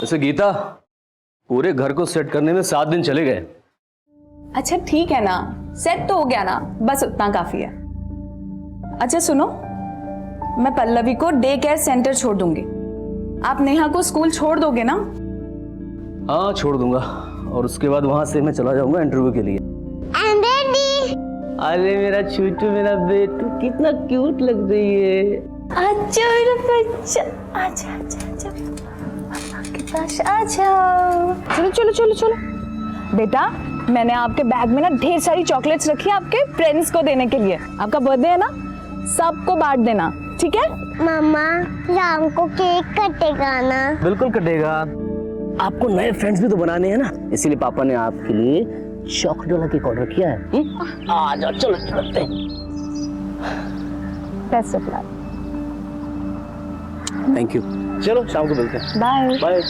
वैसे गीता, पूरे घर को सेट करने में 7 दिन चले गए। अच्छा ठीक है ना, सेट तो हो गया ना, बस उतना काफी है। अच्छा सुनो, मैं पल्लवी को डे केयर सेंटर छोड़ दूंगी, आप नेहा को स्कूल छोड़ दोगे ना? हाँ छोड़ दूंगा, और उसके बाद वहां से मैं चला जाऊंगा इंटरव्यू के लिए। अरे मेरा छूटू, मेरा बेटू, कितना क्यूट लग रही है। अच्छा मेरा बच्चा, आजा आजा आजा पापा के पास आ जाओ। चलो चलो चलो चलो बेटा, मैंने आपके बैग में ना ढेर सारी चॉकलेट्स रखी है आपके फ्रेंड्स को देने के लिए। आपका बर्थडे है ना, सबको बांट देना, ठीक है? मम्मा शाम को केक कटेगा ना? बिल्कुल कटेगा, आपको नए फ्रेंड्स भी तो बनाने हैं ना, इसीलिए पापा ने आपके लिए चॉकलेट वाला केक ऑर्डर किया है। आ जाओ, चलो चलते हैं। Best of luck. Thank you, चलो शाम को मिलते हैं। Bye bye.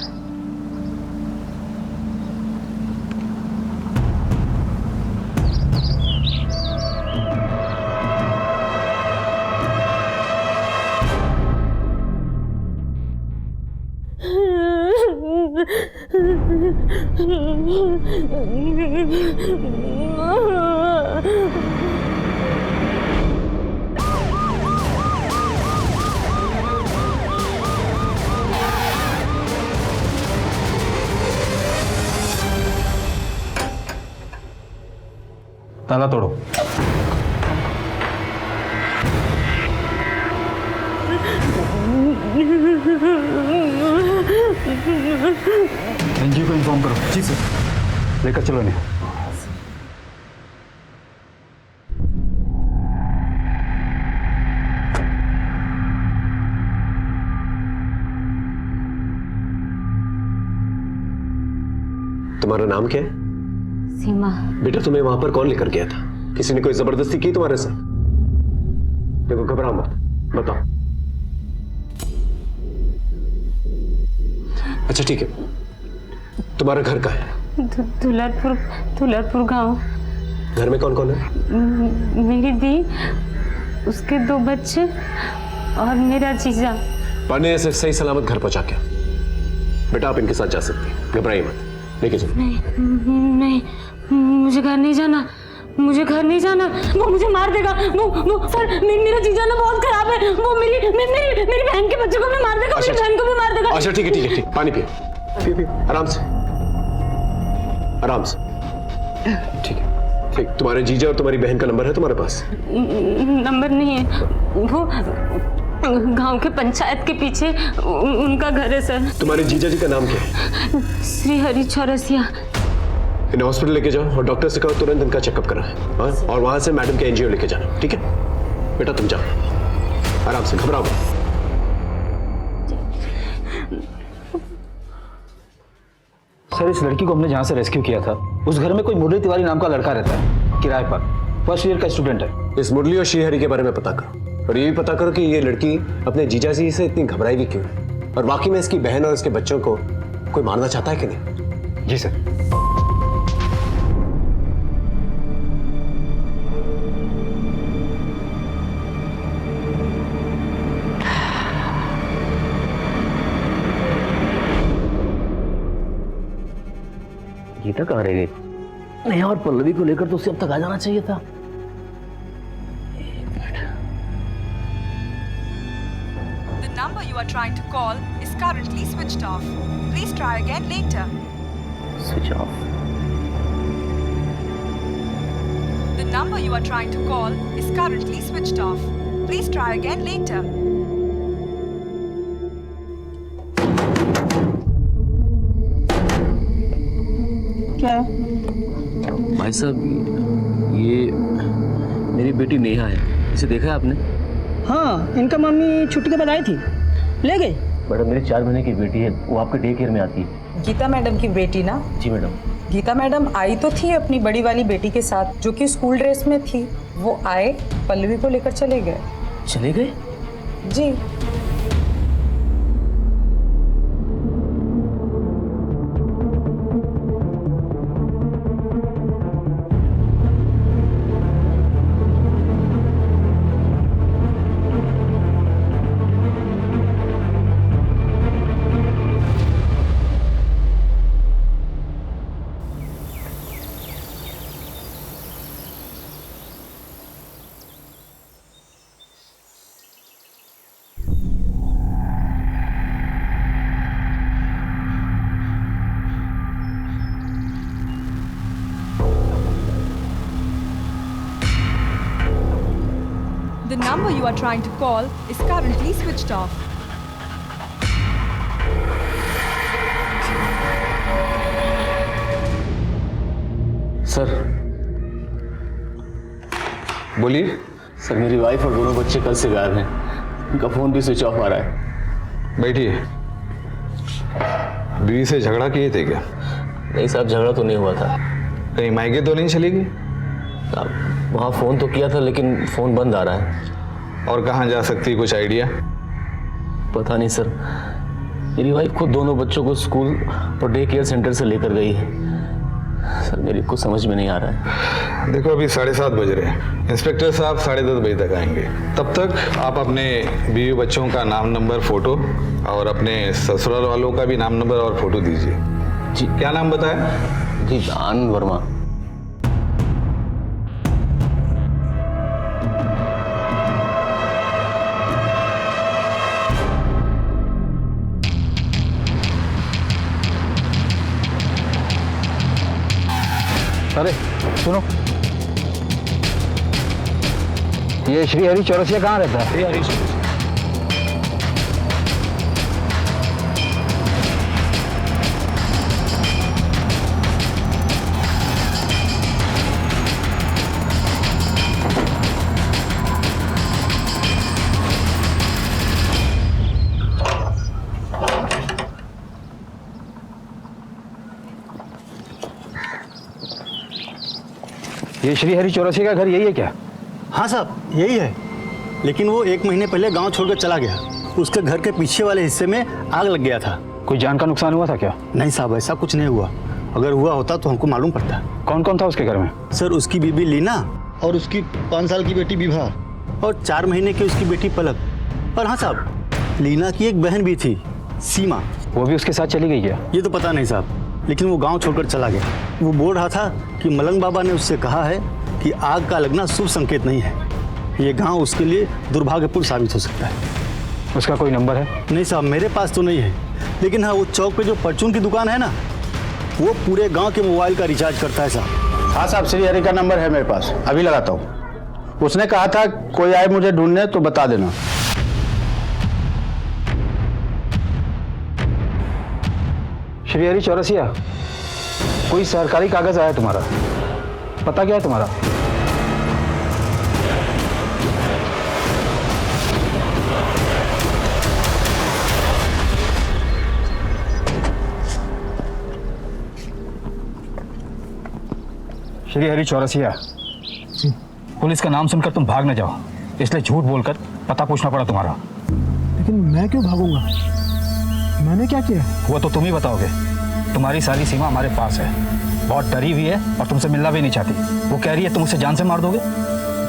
ताला तोड़ो। एनजीओ को इन्फॉर्म करो। जी सर। लेकर चलो नहीं। तुम्हारा नाम क्या है? सीमा। बेटा तुम्हें वहां पर कौन लेकर गया था? किसी ने कोई जबरदस्ती की तुम्हारे साथ? देखो घबराओ मत, बताओ। अच्छा ठीक है, तुम्हारा घर कहाँ है? दुलरपुर गांव। घर में कौन कौन है? मेरी दी, उसके 2 बच्चे और मेरा जीजा। पाने से सही सलामत घर पहुंचा के। बेटा आप इनके साथ जा सकती हैं, घबराइए मत, लेके चलो। नहीं, मुझे घर नहीं जाना, मुझे घर नहीं जाना। वो मुझे मार देगा। वो सर, मेरा जीजा ना बहुत खराब है। वो मेरी बहन के बच्चों को भी मार देगा। मेरी बहन को भी मार देगा। अच्छा ठीक है ठीक है, पानी पियो, आराम से आराम से। ठीक है ठीक। तुम्हारे जीजा और तुम्हारी बहन का नंबर है तुम्हारे पास? नंबर नहीं है, वो गांव के पंचायत के पीछे उनका घर है सर। तुम्हारे जीजा जी का नाम क्या है? श्री हरि चौरसिया। इन्हें हॉस्पिटल लेके जाओ और डॉक्टर से कहो तुरंत इनका चेकअप कराएं। हाँ? और वहां से मैडम के एनजीओ लेके जाना, ठीक है? बेटा तुम जाओ, आराम से, घबराओ मत। सर इस लड़की को हमने जहाँ से रेस्क्यू किया था, उस घर में कोई मुरली तिवारी नाम का लड़का रहता है, किराए पर, फर्स्ट ईयर का स्टूडेंट है। इस मुरली और श्रीहरि के बारे में पता करो, और ये भी पता करो कि ये लड़की अपने जीजा जी से इतनी घबराई भी क्यों है, और वाकई में इसकी बहन और इसके बच्चों को कोई मारना चाहता है कि नहीं। जी सर। गीता कहाँ रह गई? नेहा और पल्लवी को लेकर तो उसे अब तक आ जाना चाहिए था। The number you are trying to call is currently switched off. Please try again later. Switch off. The number you are trying to call is currently switched off. Please try again later. क्या है? भाई साहब, ये मेरी बेटी नेहा है, इसे देखा है आपने? हाँ, इनका मम्मी छुट्टी के बाद आई थी, ले गई। मैडम मेरी 4 महीने की बेटी है, वो आपके डे केयर में आती है। गीता मैडम की बेटी ना? जी मैडम। गीता मैडम आई तो थी अपनी बड़ी वाली बेटी के साथ, जो कि स्कूल ड्रेस में थी। वो आए, पल्लवी को लेकर चले गए। चले गए? जी। The number you are trying to call is currently switched off. Sir बोलिए। सर मेरी वाइफ और दोनों बच्चे कल से गायब हैं। उनका फोन भी स्विच ऑफ आ रहा है। बैठिए। बीवी से झगड़ा किए थे क्या? नहीं साहब, झगड़ा तो नहीं हुआ था। कहीं मायके तो नहीं चली गई? साहब वहाँ फोन तो किया था लेकिन फोन बंद आ रहा है। और कहाँ जा सकती, कुछ आइडिया? पता नहीं सर, मेरी वाइफ खुद दोनों बच्चों को स्कूल और डे केयर सेंटर से लेकर गई है। सर मेरी कुछ समझ में नहीं आ रहा है। देखो अभी 7:30 बज रहे हैं। इंस्पेक्टर साहब 10:30 बजे तक आएंगे। तब तक आप अपने बीवी बच्चों का नाम, नंबर, फोटो और अपने ससुराल वालों का भी नाम, नंबर और फोटो दीजिए। जी क्या नाम बताया? जी आनंद वर्मा। अरे सुनो, ये श्री हरि चौरसिया कहाँ रहता है? ये श्री हरि चौरसिया का घर यही है क्या? हाँ साहब यही है, लेकिन वो 1 महीने पहले गांव छोड़कर चला गया। उसके घर के पीछे वाले हिस्से में आग लग गया था। कोई जान का नुकसान हुआ था क्या? नहीं साहब, ऐसा कुछ नहीं हुआ। अगर हुआ होता तो हमको मालूम पड़ता। कौन कौन था उसके घर में? सर उसकी बीबी लीना और उसकी 5 साल की बेटी विभा और 4 महीने की उसकी बेटी पलक। और हाँ साहब, लीना की एक बहन भी थी, सीमा। वो भी उसके साथ चली गई क्या? ये तो पता नहीं साहब, लेकिन वो गांव छोड़कर चला गया। वो बोल रहा था कि मलंग बाबा ने उससे कहा है कि आग का लगना शुभ संकेत नहीं है। ये गांव उसके लिए दुर्भाग्यपूर्ण साबित हो सकता है। उसका कोई नंबर है? नहीं साहब, मेरे पास तो नहीं है, लेकिन हाँ वो चौक पे जो परचून की दुकान है ना, वो पूरे गांव के मोबाइल का रिचार्ज करता है साहब। हाँ साहब, श्री हरि का नंबर है मेरे पास, अभी लगाता हूँ। उसने कहा था कोई आए मुझे ढूंढने तो बता देना। श्री हरि चौरसिया, कोई सरकारी कागज आया तुम्हारा? पता क्या है तुम्हारा? श्री हरि चौरसिया, पुलिस का नाम सुनकर तुम भाग न जाओ, इसलिए झूठ बोलकर पता पूछना पड़ा तुम्हारा। लेकिन मैं क्यों भागूंगा? मैंने क्या किया? वो तो तुम ही बताओगे। तुम्हारी सारी सीमा हमारे पास है, बहुत डरी हुई है और तुमसे मिलना भी नहीं चाहती। वो कह रही है तुम उसे जान से मार दोगे,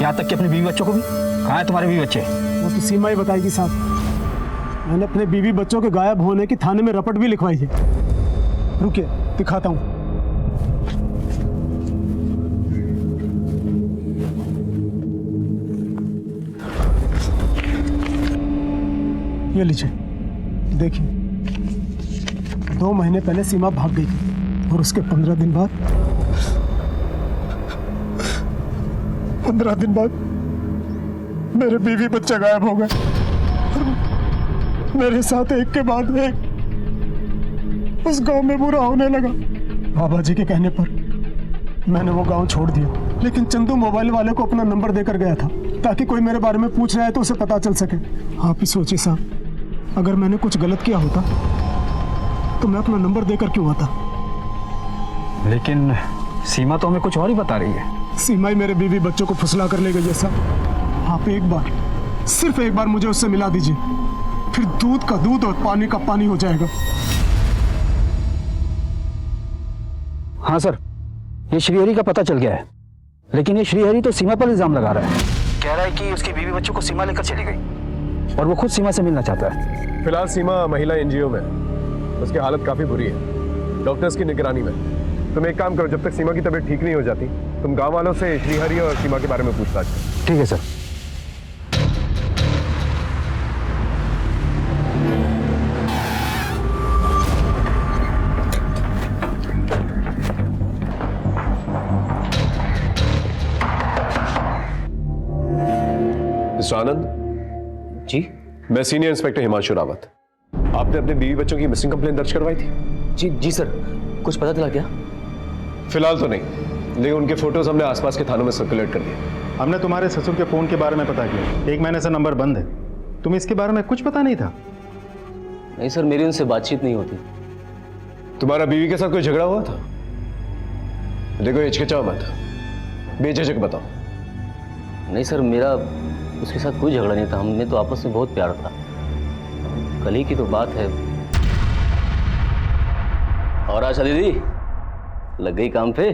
यहाँ तक कि अपने बीवी बच्चों को भी। कहाँ है तुम्हारे बीवी बच्चे? वो तो सीमा ही बताएगी साहब। मैंने अपने बीवी बच्चों के गायब होने की थाने में रपट भी लिखवाई है। रुकिए दिखाता हूँ। ये लीजिए, देखिए 2 महीने पहले सीमा भाग गई थी और उसके 15 दिन बाद 15 दिन बाद मेरे बीवी बच्चे गायब हो गए। मेरे साथ एक के बाद एक उस गांव में बुरा होने लगा। बाबा जी के कहने पर मैंने वो गांव छोड़ दिया, लेकिन चंदू मोबाइल वाले को अपना नंबर देकर गया था ताकि कोई मेरे बारे में पूछ रहा है तो उसे पता चल सके। आप ही सोचिए साहब, अगर मैंने कुछ गलत किया होता तो मैं अपना नंबर देकर क्यों आता? लेकिन सीमा तो हमें कुछ और ही बता रही है। सीमा ही मेरे बीवी बच्चों को फुसला कर ले गई है साहब। आप एक बार, सिर्फ एक बार मुझे उससे मिला दीजिए, फिर दूध का दूध और पानी का पानी हो जाएगा। हाँ सर, ये श्रीहरि का पता चल गया है, लेकिन ये श्रीहरि तो सीमा पर इल्जाम लगा रहा है। कह रहा है कि उसकी बीवी बच्चों को सीमा लेकर चली गई और वो खुद सीमा से मिलना चाहता है। फिलहाल सीमा महिला एनजीओ में, उसकी हालत काफी बुरी है, डॉक्टर्स की निगरानी में। तुम एक काम करो, जब तक सीमा की तबीयत ठीक नहीं हो जाती, तुम गांव वालों से श्रीहरि और सीमा के बारे में पूछताछ करो। ठीक है सर। मिस्टर आनंद, जी मैं सीनियर इंस्पेक्टर हिमांशु रावत। आपने अपने बीवी बच्चों की मिसिंग कंप्लेंट दर्ज करवाई थी? जी जी सर, कुछ पता चला क्या? फिलहाल तो नहीं, लेकिन उनके फोटोज हमने आसपास के थानों में सर्कुलेट कर दिए। हमने तुम्हारे ससुर के फोन के बारे में पता किया, 1 महीने से नंबर बंद है। तुम्हें इसके बारे में कुछ पता नहीं था? नहीं सर, मेरी उनसे बातचीत नहीं होती। तुम्हारा बीवी के साथ कोई झगड़ा हुआ था? देखो हिचकिचाओ मत, बेझिझक बताओ। नहीं सर, मेरा उसके साथ कोई झगड़ा नहीं था, हमने तो आपस में बहुत प्यार था। कल ही की तो बात है। और आशा दीदी लग गई काम पे?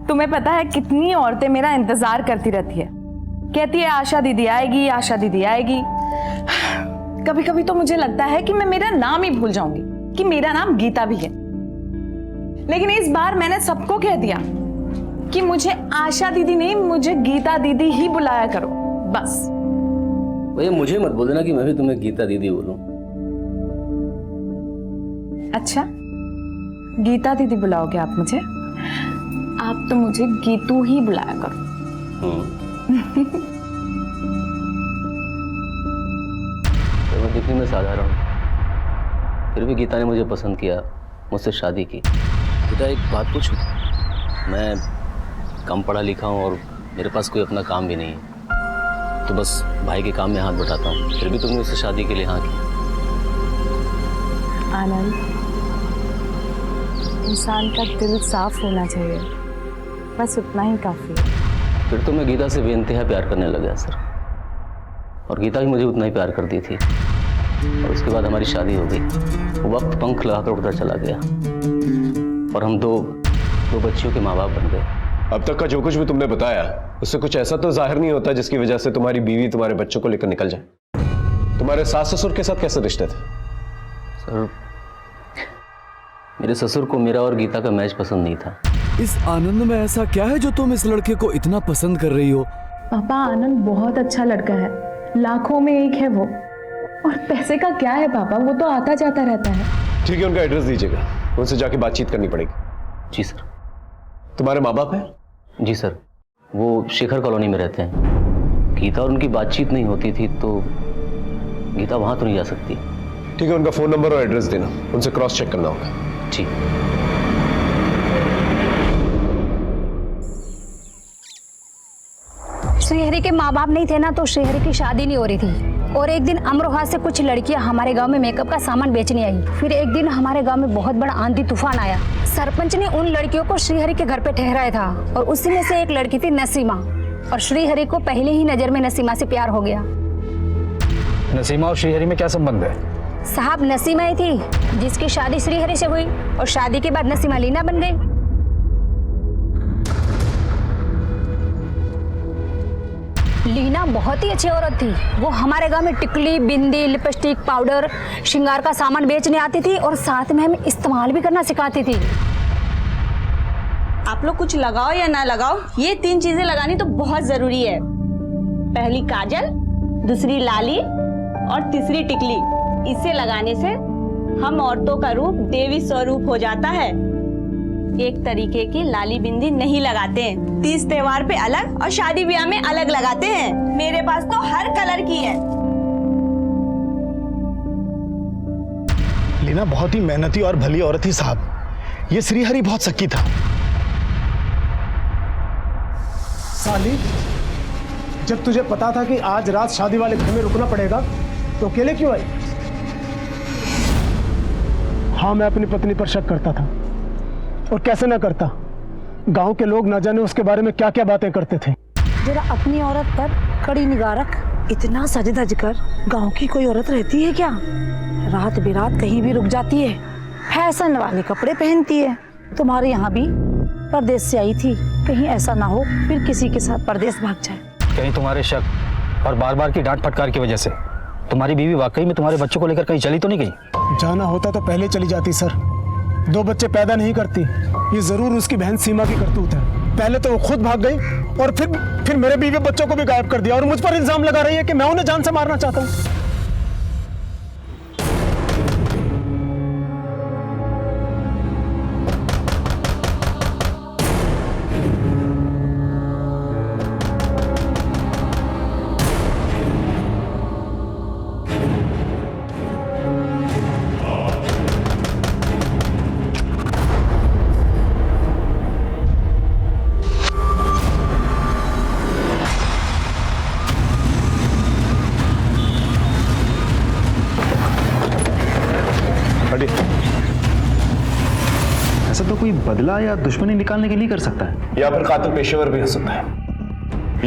तुम्हें पता है कितनी औरतें मेरा इंतजार करती रहती है, कहती है आशा दीदी आएगी, आशा दीदी आएगी। कभी कभी तो मुझे लगता है कि मैं मेरा नाम ही भूल जाऊंगी कि मेरा नाम गीता भी है। लेकिन इस बार मैंने सबको कह दिया कि मुझे आशा दीदी नहीं, मुझे गीता दीदी ही बुलाया करो, बस। भैया मुझे मत बोल देना कि मैं भी तुम्हें गीता दीदी बोलूं। अच्छा, गीता दीदी बुलाओगे आप मुझे? आप तो मुझे गीतू ही बुलाया करो। तो मैं दिखने में साधारण हूं, फिर भी गीता ने मुझे पसंद किया, मुझसे शादी की। गीता एक बात पूछूं? मैं कम पढ़ा लिखा हूं और मेरे पास कोई अपना काम भी नहीं है, तो बस भाई के काम में हाथ बटाता हूँ, फिर भी तुमने उससे शादी के लिए हाँ की। आनंद, इंसान का दिल साफ होना चाहिए, बस उतना ही काफी है। फिर तो मैं गीता से बेइंतहा प्यार करने लग गया सर, और गीता भी मुझे उतना ही प्यार करती थी। और उसके बाद हमारी शादी हो गई, वक्त पंख लगाकर उड़ता चला गया और हम दो बच्चियों के माँ बाप बन गए। अब तक का जो कुछ भी तुमने बताया उससे कुछ ऐसा तो जाहिर नहीं होता जिसकी वजह से तुम्हारी बीवी तुम्हारे बच्चों को लेकर निकल जाए। तुम्हारे सास ससुर के साथ कैसे रिश्ते थे? सर, मेरे ससुर को मेरा और गीता का मैच पसंद नहीं था। इस आनंद में ऐसा क्या है जो तुम इस लड़के को इतना पसंद कर रही हो? पापा, आनंद बहुत अच्छा लड़का है, लाखों में एक है वो। और पैसे का क्या है पापा, वो तो आता जाता रहता है। ठीक है, उनका एड्रेस दीजिएगा, उनसे जाके बातचीत करनी पड़ेगी। जी सर। तुम्हारे माँ बाप हैं? जी सर, वो शेखर कॉलोनी में रहते हैं। गीता और उनकी बातचीत नहीं होती थी, तो गीता वहां तो नहीं जा सकती। ठीक है, उनका फोन नंबर और एड्रेस देना, उनसे क्रॉस चेक करना होगा। ठीक। श्रीहरि के माँ बाप नहीं थे ना, तो श्रीहरि की शादी नहीं हो रही थी। और एक दिन अमरोहा से कुछ लड़कियां हमारे गांव में मेकअप का सामान बेचने आई। फिर एक दिन हमारे गांव में बहुत बड़ा आंधी तूफान आया। सरपंच ने उन लड़कियों को श्रीहरि के घर पे ठहराया था, और उसी में से एक लड़की थी नसीमा। और श्रीहरि को पहले ही नजर में नसीमा से प्यार हो गया। नसीमा और श्रीहरि में क्या संबंध है? साहब, नसीमा ही थी जिसकी शादी श्रीहरि से हुई, और शादी के बाद नसीमा लीना बन गई। लीना बहुत ही अच्छी औरत थी। वो हमारे गांव में टिकली, बिंदी, लिपस्टिक, पाउडर, श्रृंगार का सामान बेचने आती थी, और साथ में हमें इस्तेमाल भी करना सिखाती थी। आप लोग कुछ लगाओ या ना लगाओ, ये 3 चीजें लगानी तो बहुत जरूरी है। पहली काजल, दूसरी लाली और तीसरी टिकली। इसे लगाने से हम औरतों का रूप देवी स्वरूप हो जाता है। एक तरीके की लाली बिंदी नहीं लगाते हैं, तीज त्योहार पे अलग और शादी ब्याह में अलग लगाते हैं। मेरे पास तो हर कलर की है। लीना बहुत ही मेहनती और भली औरत थी साहब। ये श्रीहरि बहुत शक्की था। साली, जब तुझे पता था कि आज रात शादी वाले घर में रुकना पड़ेगा तो अकेले क्यों आई? हाँ, मैं अपनी पत्नी पर शक करता था, और कैसे ना करता। गांव के लोग न जाने उसके बारे में क्या क्या बातें करते थे। जरा अपनी औरत पर कड़ी निगाह रख। इतना सज धज कर गांव की कोई औरत रहती है क्या? रात बिरात कहीं भी रुक जाती है, फैशन वाले कपड़े पहनती है। तुम्हारे यहाँ भी परदेश से आई थी, कहीं ऐसा ना हो फिर किसी के साथ परदेश भाग जाए। कहीं तुम्हारे शक और बार बार की डांट फटकार की वजह से तुम्हारी बीवी वाकई में तुम्हारे बच्चों को लेकर कहीं चली तो नहीं गई? जाना होता तो पहले चली जाती सर। 2 बच्चे पैदा नहीं करती, ये जरूर उसकी बहन सीमा की करतूत है। पहले तो वो खुद भाग गई, और फिर मेरे बीवी बच्चों को भी गायब कर दिया, और मुझ पर इल्जाम लगा रही है कि मैं उन्हें जान से मारना चाहता हूँ। ऐसा तो कोई बदला या दुश्मनी निकालने के लिए कर सकता है, या फिर कातिल पेशेवर भी हो सकता है,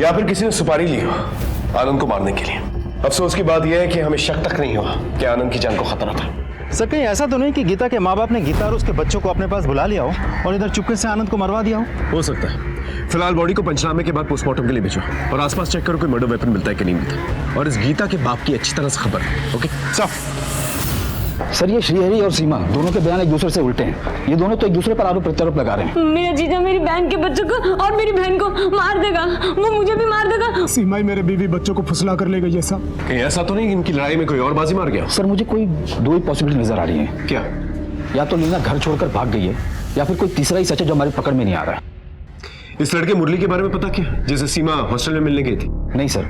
या फिर किसी ने सुपारी ली हो आनंद को मारने के लिए। अफसोस की बात यह है कि हमें शक तक नहीं हुआ कि आनंद की जान को खतरा था। सर कहीं ऐसा तो नहीं कि गीता के माँ बाप ने गीता और उसके बच्चों को अपने पास बुला लिया हो और इधर चुपके से आनंद को मरवा दिया हो सकता है। फिलहाल बॉडी को पंचनामे के बाद पोस्टमार्टम के लिए भेजो और आसपास चेक करो कोई मर्डर वेपन मिलता है कि नहीं मिलता, और इस गीता के बाप की अच्छी तरह से खबर है। ओके सर ये श्रीहरि और सीमा दोनों के बयान एक दूसरे से उल्टे हैं। ये दोनों तो एक दूसरे पर आरोप प्रत्यारोप लगा रहे हैं। मेरा जीजा मेरी बहन के बच्चों को और मेरी बहन को मार देगा, वो मुझे भी मार देगा। सीमा ही मेरे बीवी बच्चों को फुसला कर ले गई। ऐसा कहीं ऐसा तो नहीं कि इनकी लड़ाई में कोई और बाजी मार गया? सर मुझे कोई दो ही पॉसिबिलिटी नजर आ रही है। क्या? या तो लीना घर छोड़कर भाग गई है, या फिर कोई तीसरा ही सच है जो हमारी पकड़ में नहीं आ रहा है। इस लड़के मुरली के बारे में पता क्या, जिसे सीमा हॉस्टल में मिलने गई थी? नहीं सर,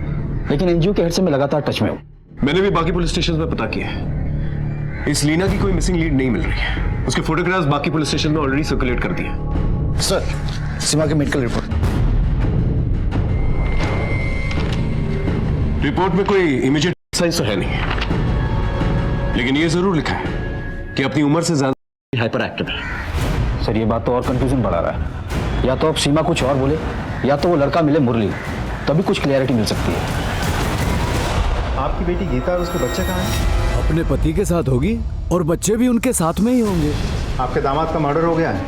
लेकिन एनजीओ के हेड से मैं लगातार टच में हूँ। मैंने भी बाकी पुलिस स्टेशन में पता किया है। इस लीना की कोई मिसिंग लीड नहीं मिल रही है। उसके फोटोग्राफ्स बाकी पुलिस स्टेशन में ऑलरेडी सर्कुलेट कर दिए। सर सीमा की मेडिकल रिपोर्ट में कोई इमीडिएट साइंस तो है नहीं, लेकिन ये जरूर लिखा है कि अपनी उम्र से ज्यादा हाइपर एक्टिव है। सर ये बात तो और कंफ्यूजन बढ़ा रहा है। या तो अब सीमा कुछ और बोले, या तो वो लड़का मिले मुरली, तभी कुछ क्लियरिटी मिल सकती है। आपकी बेटी गीता और उसके बच्चे कहाँ हैं? अपने पति के साथ होगी और बच्चे भी उनके साथ में ही होंगे। आपके दामाद का मर्डर हो गया है,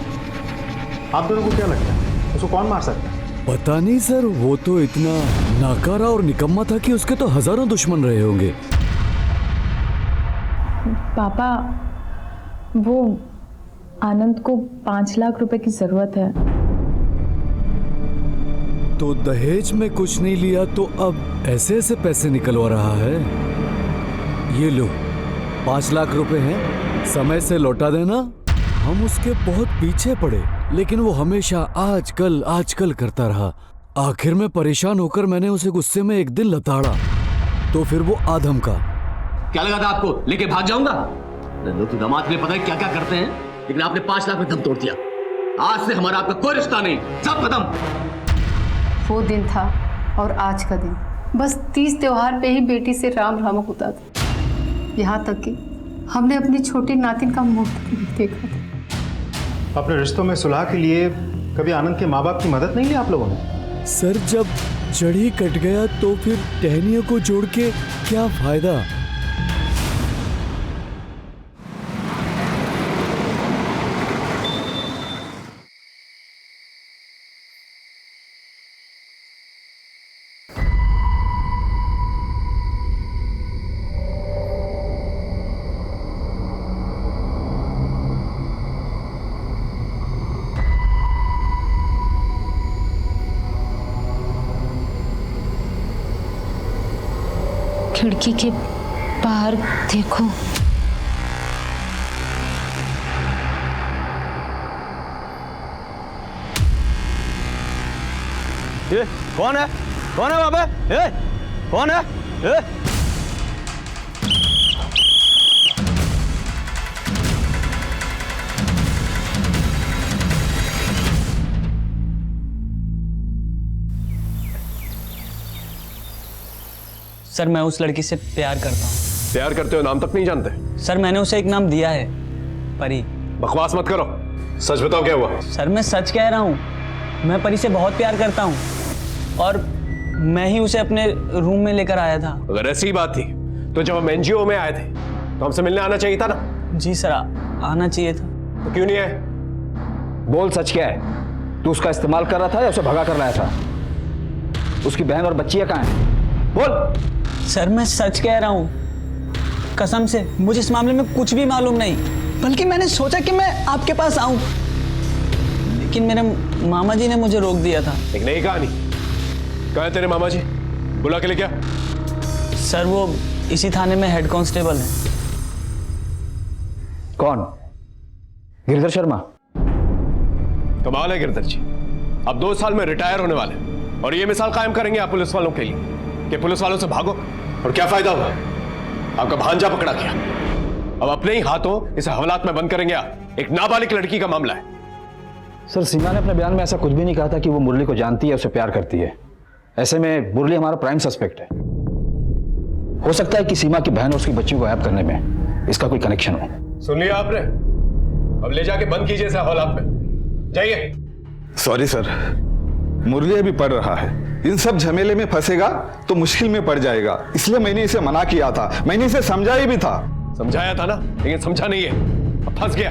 आप दोनों को क्या लगता है उसको कौन मार सकता है? पता नहीं सर, वो तो इतना नाकारा और निकम्मा था कि उसके तो हजारों दुश्मन रहे होंगे। पापा वो आनंद को 5 लाख रुपए की जरूरत है। तो दहेज में कुछ नहीं लिया तो अब ऐसे ऐसे पैसे निकलवा रहा है। ये लो 5 लाख रुपए हैं, समय से लौटा देना। हम उसके बहुत पीछे पड़े, लेकिन वो हमेशा आजकल करता रहा। आखिर में परेशान होकर मैंने उसे गुस्से में एक दिन लताड़ा, तो फिर वो आधम का। क्या लगा था आपको लेके भाग जाऊंगा? लोग तो दामाद के लिए पता है क्या क्या करते हैं, लेकिन आपने 5 लाख में दम तोड़ दिया। आज से हमारा आपका कोई रिश्ता नहीं, सब खत्म। वो दिन था और आज का दिन, बस 30 त्योहार पे ही बेटी से राम राम होता था। यहाँ तक कि हमने अपनी छोटी नातिन का मुंह तक नहीं देखा था। अपने रिश्तों में सुलह के लिए कभी आनंद के माँ बाप की मदद नहीं ली आप लोगों ने? सर जब चढ़ी कट गया तो फिर टहनियों को जोड़ के क्या फायदा। खिड़की के बाहर देखो। ये कौन है? कौन है वहां पे? कौन है? सर मैं उस लड़की से प्यार करता हूँ। प्यार करते हो? नाम तक नहीं जानते? सर मैंने उसे एक नाम दिया है, परी। बकवास मत करो, सच बताओ क्या हुआ? सर मैं सच कह रहा हूँ, मैं परी से बहुत प्यार करता हूँ और मैं ही उसे अपने रूम में लेकर आया था। अगर ऐसी बात थी तो जब हम एनजीओ में आए थे तो हमसे मिलने आना चाहिए था ना? जी सर आना चाहिए था। तो क्यों नहीं आए? बोल सच क्या है? तू उसका इस्तेमाल कर रहा था या उसे भगा कर लाया था? उसकी बहन और बच्चियां कहाँ हैं? बोल। सर मैं सच कह रहा हूँ, कसम से मुझे इस मामले में कुछ भी मालूम नहीं, बल्कि मैंने सोचा कि मैं आपके पास आऊं, लेकिन मेरे मामा जी ने मुझे रोक दिया था। एक नई कहानी। कहाँ है तेरे मामा जी? बुला के ले क्या? सर वो इसी थाने में हेड कांस्टेबल हैं। कौन? गिरधर शर्मा? कमाल है गिरधर जी, अब 2 साल में रिटायर होने वाले और ये मिसाल कायम करेंगे आप पुलिस वालों के लिए कि पुलिस वालों से भागो। और क्या फायदा हुआ? आपका भांजा पकड़ा गया, अब अपने ही हाथों इसे हवालात में बंद करेंगे आप। एक नाबालिग लड़की का मामला है। सर सीमा ने अपने बयान में ऐसा कुछ भी नहीं कहा था कि वो मुरली को जानती है, उसे प्यार करती है। ऐसे में मुरली हमारा प्राइम सस्पेक्ट है। हो सकता है कि सीमा की बहन और उसकी बच्चियों को गायब करने में इसका कोई कनेक्शन हो। सुन लिया आपने? अब ले जाके बंद कीजिए इसे हौलात में, जाइए। सॉरी सर, मुरली अभी पढ़ रहा है, इन सब झमेले में फंसेगा तो मुश्किल में पड़ जाएगा, इसलिए मैंने इसे मना किया था, मैंने इसे समझाया भी था। समझाया था ना, लेकिन समझा नहीं है, अब फंस गया,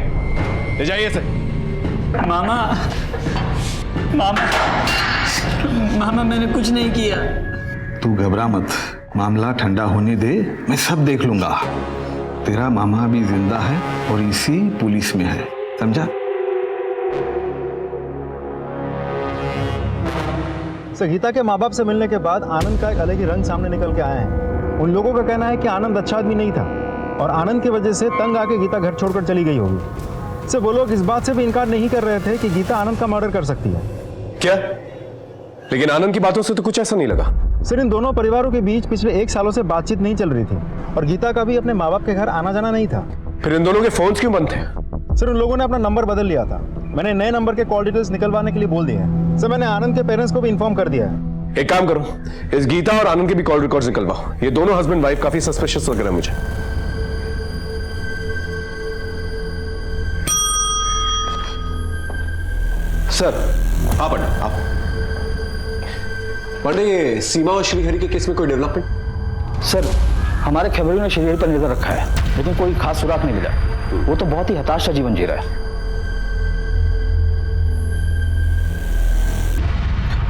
ले जाइए इसे। मामा मामा मामा मैंने कुछ नहीं किया। तू घबरा मत, मामला ठंडा होने दे, मैं सब देख लूंगा। तेरा मामा भी जिंदा है और इसी पुलिस में है, समझा? गीता के माँ बाप से मिलने के बाद आनंद का एक अलग ही रंग सामने निकल के आए हैं। उन लोगों का कहना है कि आनंद अच्छा आदमी नहीं था और आनंद की वजह से तंग आके गीता घर छोड़कर चली गई होगी। से वो लोग इस बात से भी इनकार नहीं कर रहे थे कि गीता आनंद का मर्डर कर सकती है। क्या? लेकिन आनंद की बातों से तो कुछ ऐसा नहीं लगा। सर, इन दोनों परिवारों के बीच पिछले 1 सालों से बातचीत नहीं चल रही थी और गीता का भी अपने माँ बाप के घर आना जाना नहीं था। फिर इन दोनों के फोन्स क्यों बंद थे? सर, उन लोगों ने अपना नंबर बदल लिया था। मैंने नए नंबर के कॉल डिटेल्स निकलवाने के लिए बोल दिए हैं। सर, मैंने आनंद के पेरेंट्स को भी इन्फॉर्म कर दिया है। एक काम करो, इस गीता और आनंद के भी कॉल रिकॉर्ड्स निकलवाओ। ये दोनों हस्बैंड वाइफ काफी सस्पिशियस लग रहे हैं मुझे। सर, आप पंडे, ये सीमा और श्रीहरि के केस में कोई डेवलपमेंट? सर, हमारे खबरों ने श्रीहरि पर नजर रखा है, लेकिन कोई खास सुराग नहीं मिला। वो तो बहुत ही हताश सा जीवन जी रहा है।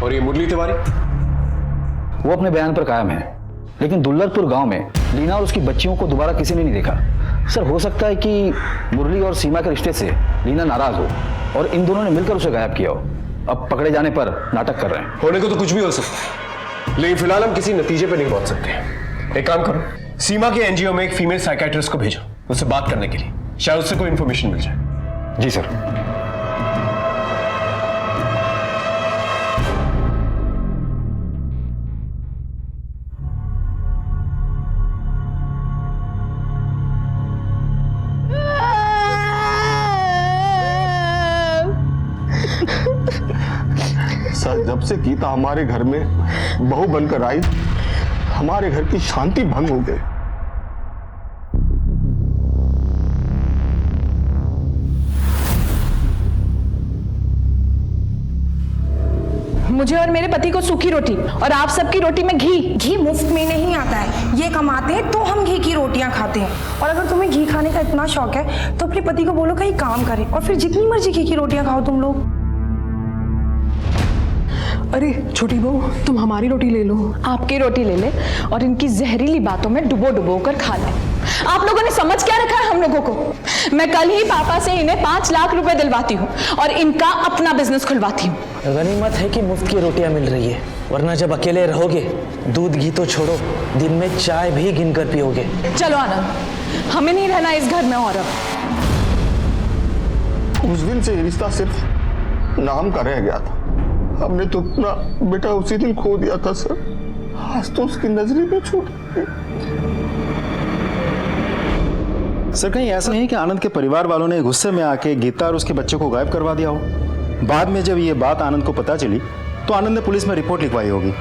और ये मुरली तिवारी? वो अपने बयान पर कायम है, लेकिन दुल्लरपुर गांव में लीना और उसकी बच्चियों को दोबारा किसी ने नहीं देखा। सर, हो सकता है कि मुरली और सीमा के रिश्ते से लीना नाराज हो और इन दोनों ने मिलकर उसे गायब किया हो। अब पकड़े जाने पर नाटक कर रहे हैं। होने को तो कुछ भी हो सकता है, लेकिन फिलहाल हम किसी नतीजे पर नहीं पहुंच सकते। एक काम करो, सीमा के एनजीओ में एक फीमेल साइकियाट्रिस्ट को भेजो उससे बात करने के लिए, शायद उससे कोई इंफॉर्मेशन मिल जाए। जी सर। सर, जब से गीता हमारे घर में बहू बनकर आई, हमारे घर की शांति भंग हो गई। मुझे और मेरे पति को सूखी रोटी और आप सबकी रोटी में घी। घी मुफ्त में नहीं आता है, ये कमाते हैं तो हम घी की रोटियां खाते हैं। और अगर तुम्हें घी खाने का इतना शौक है तो अपने पति को बोलो कहीं काम करे और फिर जितनी मर्जी घी की रोटियां खाओ तुम लोग। अरे छोटी बहू, तुम हमारी रोटी ले लो। आपकी रोटी ले ले और इनकी जहरीली बातों में डुबो डुबो कर खा ले। आप लोगों ने समझ क्या रखा है हम लोगों को? मैं कल ही पापा से इन्हें 5 लाख रुपए दिलवाती हूँ और इनका अपना बिजनेस खुलवाती हूँ। गनीमत है कि मुफ्त की रोटियां मिल रही है, वरना जब अकेले रहोगे दूध घी तो छोड़ो, दिन में चाय भी गिनकर पियोगे। चलो आनंद, हमें नहीं रहना इस घर में और अब। उस दिन से ये रिश्ता सिर्फ नाम का रह गया था। हमने तो अपना बेटा उसी दिन खो दिया था सर, आज तो उसकी नजरें भी छूट गई। सर, कहीं ऐसा नहीं कि आनंद के परिवार वालों ने गुस्से में आके गीता और उसके बच्चे को गायब करवा दिया हो? बाद में जब ये बात आनंद को पता चली तो आनंद ने पुलिस में रिपोर्ट लिखवाई होगी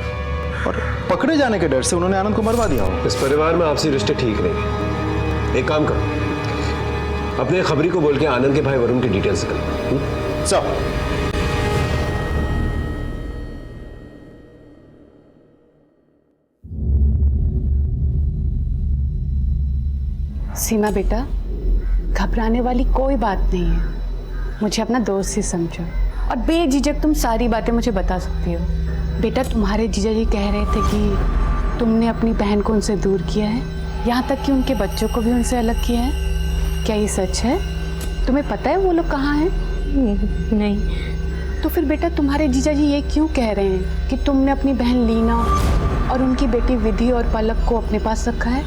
और पकड़े जाने के डर से उन्होंने आनंद को मरवा दिया हो। इस परिवार में आपसी रिश्ते ठीक नहीं। एक काम करो, अपने खबरी को बोल के आनंद के भाई वरुण की डिटेल्स निकल। सब सीमा बेटा, घबराने वाली कोई बात नहीं है। मुझे अपना दोस्त ही समझो और बेझिझक तुम सारी बातें मुझे बता सकती हो। बेटा, तुम्हारे जीजा जी कह रहे थे कि तुमने अपनी बहन को उनसे दूर किया है, यहाँ तक कि उनके बच्चों को भी उनसे अलग किया है। क्या ये सच है? तुम्हें पता है वो लोग कहाँ हैं? नहीं। तो फिर बेटा, तुम्हारे जीजा जी ये क्यों कह रहे हैं कि तुमने अपनी बहन लीना और उनकी बेटी विधि और पलक को अपने पास रखा है,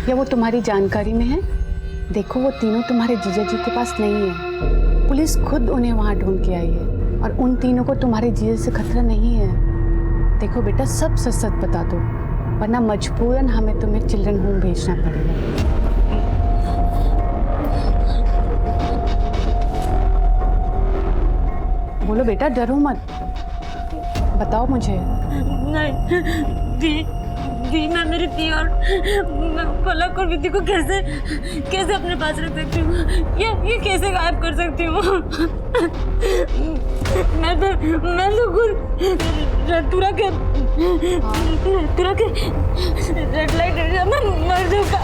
या वो तुम्हारी जानकारी में है? देखो, वो तीनों तुम्हारे जीजा जी के पास नहीं है। पुलिस खुद उन्हें वहाँ ढूंढ के आई है और उन तीनों को तुम्हारे जीजा से खतरा नहीं है। देखो बेटा, सब सच सच बता दो, वरना मजबूरन हमें तुम्हें चिल्ड्रन होम भेजना पड़ेगा। बोलो बेटा, डरो मत, बताओ मुझे। नहीं, दी, मैं मेरी दी और मैं पलक और विधि को कैसे अपने पास रख सकती हूँ? ये कैसे गायब कर सकती हूँ? मैं तो खुद तुरा के रेड लाइट एरिया में मर चुका।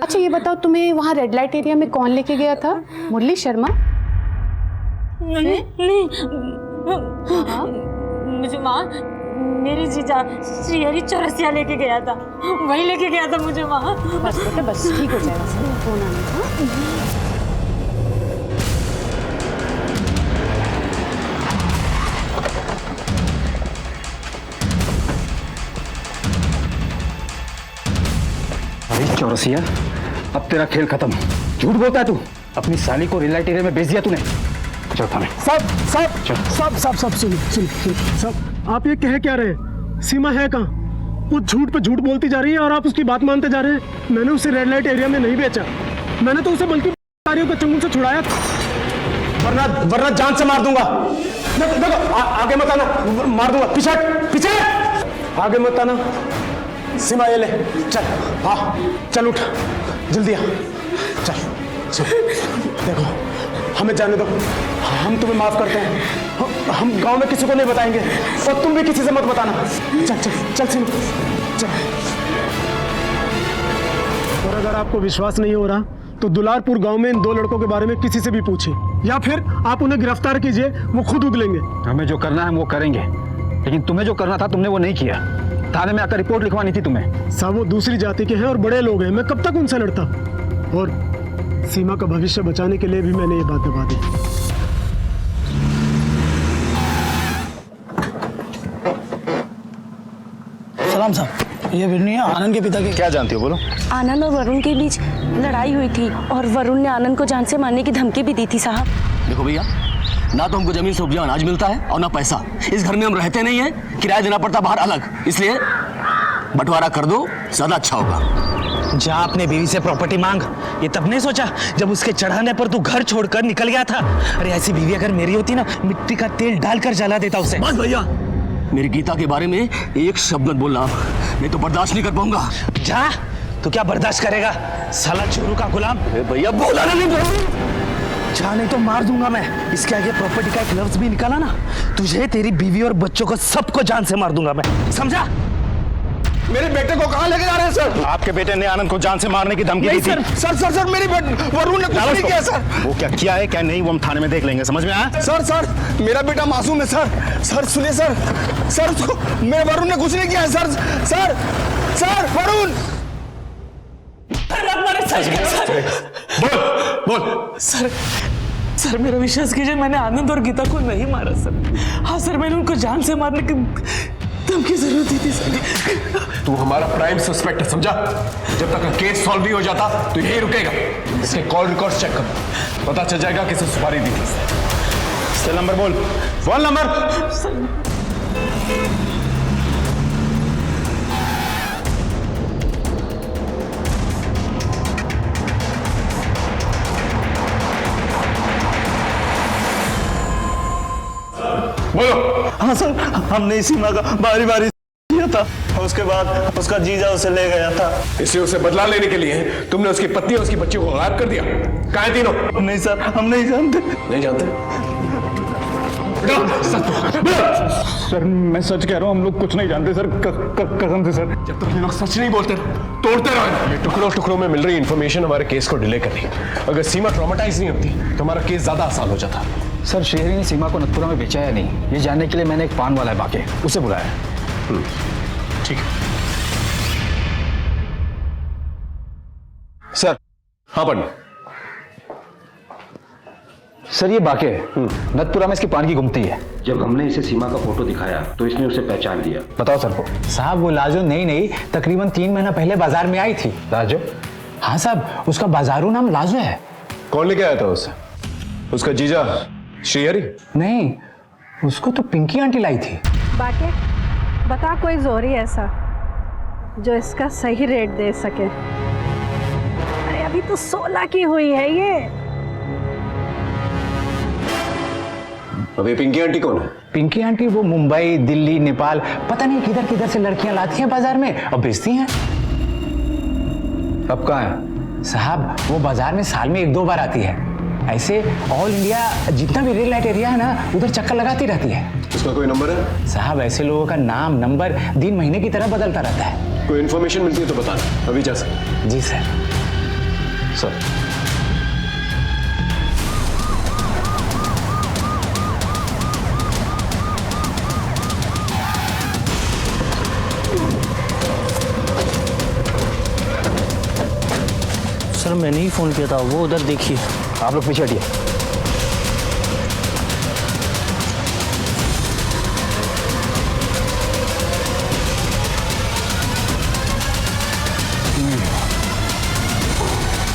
अच्छा ये बताओ, तुम्हें वहाँ रेड लाइट एरिया में कौन लेके गया था? मुरली शर्मा? नहीं मुझे माँ मेरी जीजा श्रीहरि चौरसिया लेके गया था, वही लेके गया था मुझे माँ। बस बेटा बस, ठीक हो जाएगा सब, फोन आना। चौरसिया, अब तेरा खेल खत्म। झूठ बोलता है तू। अपनी साली को रेड लाइट एरिया में भेज दिया तूने। चल थाने। सब सुनिए सब, आप ये कह क्या रहे हैं? सीमा है कहाँ? वो झूठ पे झूठ बोलती जा रही है और आप उसकी बात मानते जा रहे हैं। मैंने उसे रेड लाइट एरिया में नहीं बेचा, मैंने तो उसे बल्कि कारियों के चंगुल से छुड़ाया, वरना जान से मार दूंगा। देखो आगे मत आना, मार दूंगा। पीछे आगे मत आना। सीमा ये ले, चल। हाँ चल, उठ जल्दी आ, चल। देखो हमें जाने दो, हम तुम्हें माफ करते हैं। हम गांव में किसी को नहीं बताएंगे और तुम भी किसी से मत बताना। चल चल चल सीमा चल। और अगर आपको विश्वास नहीं हो रहा तो दुलारपुर गांव में इन 2 लड़कों के बारे में किसी से भी पूछिए, या फिर आप उन्हें गिरफ्तार कीजिए, वो खुद उगलेंगे। हमें जो करना है वो करेंगे, लेकिन तुम्हें जो करना था तुमने वो नहीं किया। थाने में आकर रिपोर्ट लिखवानी थी तुम्हें। साहब वो दूसरी जाति के हैं और बड़े लोग हैं, मैं कब तक उनसे लड़ता। और सीमा का भविष्य बचाने के लिए भी मैंने ये बात दबा दी। सलाम साहब, ये विनय आनंद के पिता के। क्या जानती हो बोलो? आनंद और वरुण के बीच लड़ाई हुई थी और वरुण ने आनंद को जान से मारने की धमकी भी दी थी साहब। देखो भैया, ना तो हमको जमीन से उपजा अनाज मिलता है और ना पैसा। इस घर में हम रहते नहीं हैं, किराया देना पड़ता बाहर अलग, इसलिए बंटवारा कर दो, ज्यादा अच्छा होगा। जा अपने बीवी से प्रॉपर्टी मांग। ये तब नहीं सोचा जब उसके चढ़ाने पर तू घर छोड़कर निकल गया था। अरे ऐसी बीवी अगर मेरी होती ना, मिट्टी का तेल डालकर जला देता उसे। बस भैया, मेरी गीता के बारे में एक शब्द मत बोलना, नहीं तो बर्दाश्त नहीं कर पाऊंगा। जा, तू क्या बर्दाश्त करेगा साला चोरू का गुलाम। भैया बोला ना, नहीं बोला। जा नहीं तो मार दूंगा मैं। इसके आगे प्रॉपर्टी का एक लफ्ज भी निकाला ना, तुझे, तेरी बीवी और बच्चों को सबको जान से मार दूंगा मैं, समझा? मेरे बेटे को कहाँ लेके जा रहे हैं सर? आपके बेटे ने आनंद को जान से मारने की धमकी दी थी। सर मेरी वरुण ने कुछ नहीं किया सर। वो क्या किया है क्या नहीं वो हम थाने में देख लेंगे, समझ में आया? सर मेरा बेटा मासूम है सर सुनिए सर उसको मेरे वरुण ने कुछ नहीं किया है सर वरुण। बोल सर मेरा विश्वास कीजिए, मैंने आनंद और गीता को नहीं मारा सर। हाँ सर, मैंने उनको जान से मारने की धमकी जरूर दी थी सर। तू हमारा प्राइम सस्पेक्ट है, समझा? जब तक केस सॉल्व नहीं हो जाता तो यही रुकेगा। इसके कॉल रिकॉर्ड्स चेक कर, पता चल जाएगा किसे सुपारी दी थी। सेल नंबर बोल नंबर। बोलो। हाँ सर, हमने सीमा का बारी किया था, उसके बाद उसका जीजा उसे ले गया था। इसे उसे बदला लेने के लिए तुमने उसकी पत्नी और उसकी बच्ची को गायब कर दिया। कहाँ हैं तीनों? नहीं सर, हम नहीं जानते। नहीं जानते? सर मैं सच कह रहा हूँ, हम लोग कुछ नहीं जानते सर, कसम से सर। जब तक ये लोग सच नहीं बोलते तोड़ते रहो। ये टुकड़ों में मिल रही इंफॉर्मेशन हमारे केस को डिले कर रही। अगर सीमा ट्रॉमेटाइज नहीं होती तो हमारा केस ज्यादा आसान हो जाता। सर श्रीहरि ने सीमा को नथपुरा में बेचा या नहीं, ये जानने के लिए मैंने एक पान वाला है बाके, उसे बुलाया। ठीक है सर। हाँ पंडित। सर ये बाके नथपुरा में इसकी पान की गुमती है। जब हमने इसे सीमा का फोटो दिखाया तो इसने उसे पहचान लिया। बताओ सर को। साहब वो लाजो नहीं तकरीबन 3 महीना पहले बाजार में आई थी। लाजो? हाँ साहब, उसका बाजारू नाम लाजो है। कौन लेके आया था उसे? उसका जीजा श्रीहरि? नहीं, उसको तो पिंकी आंटी लाई थी। बाके बता कोई जोरी ऐसा जो इसका सही रेट दे सके। अरे अभी तो 16 की हुई है ये। अबे पिंकी आंटी कौन है? पिंकी आंटी वो मुंबई, दिल्ली, नेपाल, पता नहीं किधर किधर से लड़कियां लाती हैं बाजार में और बेचती हैं। अब कहाँ है साहब? वो बाजार में साल में 1-2 बार आती है। ऐसे ऑल इंडिया जितना भी रेड लाइट एरिया है ना, उधर चक्कर लगाती रहती है। उसका कोई नंबर है? साहब ऐसे लोगों का नाम, नंबर दिन महीने की तरह बदलता रहता है। कोई इन्फॉर्मेशन मिलती है तो बताना, अभी जा सकते। जी सर। सर सर मैंने ही फ़ोन किया था, वो उधर देखिए। आप लोग पीछे हटिए।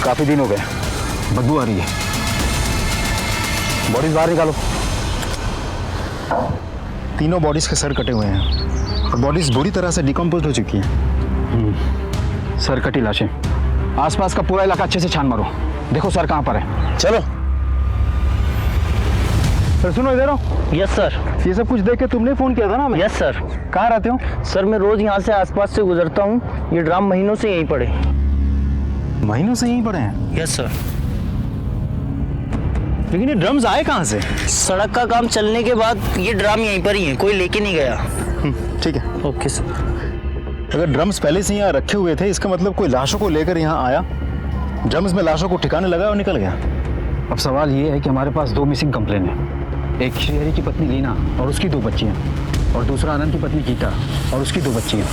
काफी दिन हो गए, बदबू आ रही है। बॉडीज बाहर निकालो। तीनों बॉडीज के सर कटे हुए हैं और बॉडीज बुरी तरह से डिकम्पोज हो चुकी हैं। सर कटी लाशें। आसपास का पूरा इलाका अच्छे से छान मारो, देखो सर कहाँ पर है। चलो। सर सुनो, इधर आओ। Yes sir. ये सब कुछ देख के तुमने फोन किया था ना हमें? Yes sir. कहाँ रहते हो? सर मैं रोज यहाँ से आसपास से गुजरता हूँ। ये ड्राम महीनों से यहीं पड़े। महीनों से यहीं पड़े हैं? Yes sir. लेकिन ये ड्रम्स आए कहाँ से? सड़क का काम चलने के बाद ये ड्राम यहीं पर ही है, कोई लेके नहीं गया। ठीक है। Okay sir. अगर ड्रम्स पहले से यहाँ रखे हुए थे, इसका मतलब कोई लाशों को लेकर यहाँ आया, ड्रम्स में लाशों को ठिकाने लगा और निकल गया। अब सवाल ये है कि हमारे पास 2 मिसिंग कंप्लेन है। एक श्रीहरि की पत्नी लीना और उसकी 2 बच्चियाँ, और दूसरा आनंद की पत्नी गीता और उसकी 2 बच्चियाँ।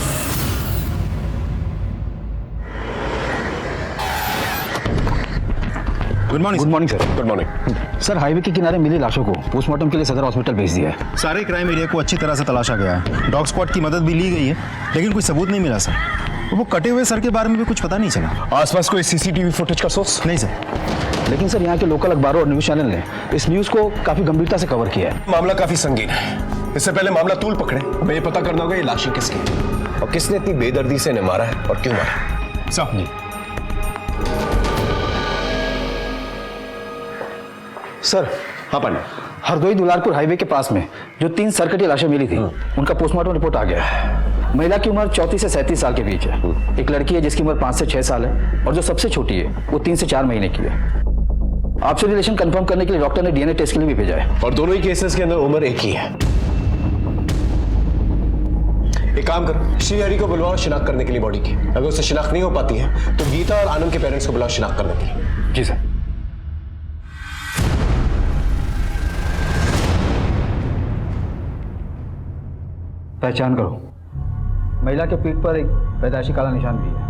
Good morning. Good morning sir. Good morning sir. Highway के किनारे मिली लाशों को पोस्टमार्टम के लिए सदर हॉस्पिटल भेज दिया है। सारे क्राइम एरिया को अच्छी तरह से तलाशा गया है। डॉग स्क्वाड की मदद भी ली गई है, लेकिन कोई सबूत नहीं मिला सर। वो कटे हुए सर के बारे में भी कुछ पता नहीं चला। आसपास कोई सीसीटीवी फुटेज का सोर्स? नहीं सर। लेकिन सर यहाँ के लोकल अखबारों और न्यूज़ चैनल ने इस न्यूज़ को काफ़ी गंभीरता से कवर किया है। मामला काफी संगीन है। इससे पहले मामला तूल पकड़े, हमें ये पता करना होगा ये लाशें किसकी और किसने इतनी बेदर्दी से इन्हें मारा है और क्यों मारा। साहब जी। सर। हाँ पांडे। हरदोई दुलारपुर हाईवे के पास में जो 3 सरकटी लाशें मिली थी, उनका पोस्टमार्टम रिपोर्ट आ गया है। महिला की उम्र 34 से 37 साल के बीच है। एक लड़की है जिसकी उम्र 5 से 6 साल है, और जो सबसे छोटी है वो 3 से 4 महीने की है। आपसे रिलेशन कंफर्म करने के लिए डॉक्टर ने डीएनए टेस्ट के लिए भी भेजा है। और दोनों ही केसेस के अंदर उम्र एक ही है। एक काम करो, श्रीहरि को बुलवाओ शिनाख्त करने के लिए बॉडी की। अगर उससे शिनाख्त नहीं हो पाती है तो गीता और आनंद के पेरेंट्स को बुलाओ शिनाख्त करने के लिए। जी सर। पहचान करो। महिला के पीठ पर एक पैदाइशी काला निशान भी है।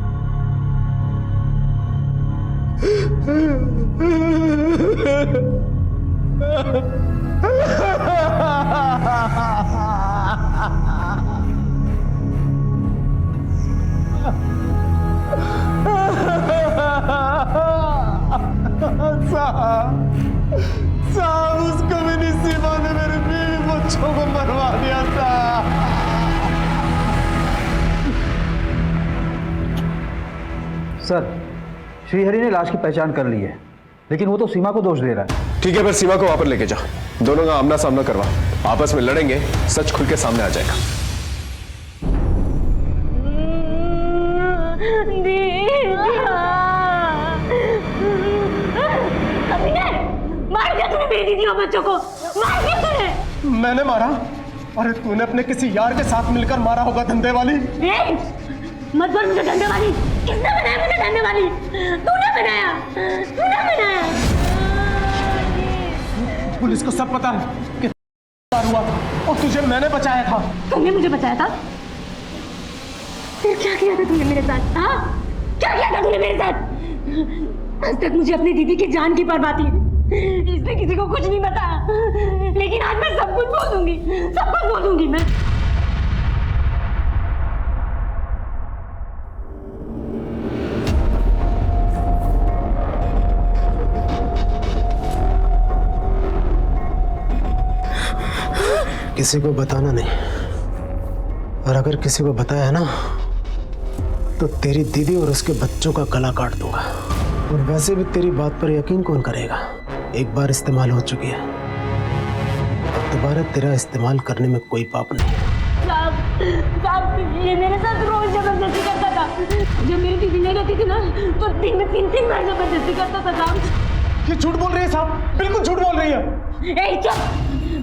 साहब उस कम्युनिस्ट सीमा ने मेरे बीवी बच्चों को मरवा दिया था। सर, श्रीहरि ने लाश की पहचान कर ली है, लेकिन वो तो सीमा को दोष दे रहा है। ठीक है, फिर सीमा को वहां पर लेके जाओ। दोनों का आमना सामना करवा, आपस में लड़ेंगे, सच खुल के सामने आ जाएगा। मार दिया तूने मेरी दीदी और बच्चों को, मार दिया तूने। मैंने मारा? अरे तूने अपने किसी यार के साथ मिलकर मारा होगा, धंधे वाली। मत बोल मुझे धंधे वाली। किसने बनाया मुझे धंधे वाली? तूने बनाया, तूने बनाया। पुलिस को सब पता है कि हुआ और तुझे मैंने बचाया था। तुमने मुझे बचाया था? फिर क्या किया था तूने मेरे साथ? हाँ, क्या किया था तूने मेरे साथ? आज तक मुझे अपनी दीदी की जान की परवाह थी, इसलिए किसी को कुछ नहीं बताया। लेकिन आज मैं सब कुछ बोल दूंगी, सब कुछ बोल दूंगी मैं। किसी को बताना नहीं, और अगर किसी को बताया ना तो तेरी दीदी और उसके बच्चों का गला काट दूंगा। और वैसे भी तेरी बात पर यकीन कौन करेगा? एक बार इस्तेमाल हो चुकी है। दोबारा तेरा इस्तेमाल करने में कोई पाप नहीं है। साहब ये मेरे साथ रोज जबरदस्ती करता था। जब मेरी दीदी नहीं रहती थी ना तो दिन में 3 बार जबरदस्ती करता था साहब। ये झूठ बोल रही है साहब, बिल्कुल झूठ बोल रही है। ए चुप,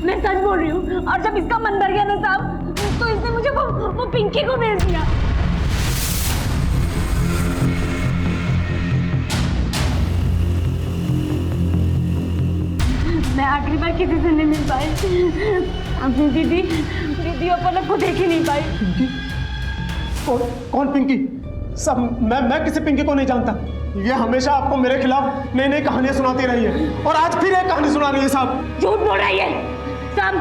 मैं सच बोल रही हूँ। और जब इसका मन भर गया ना साहब तो इसने मुझे वो पिंकी को भेज दिया। मैं आखिरी बार किसी से नहीं मिल पाई। अपनी दीदी और पलक को देख ही नहीं पाई। पिंकी? कौन पिंकी? सब मैं किसी पिंकी को नहीं जानता। ये हमेशा आपको मेरे खिलाफ नई नई कहानियां सुनाती रही है और आज फिर एक कहानी सुना रही है साहब। झूठ बोल रही है साहब,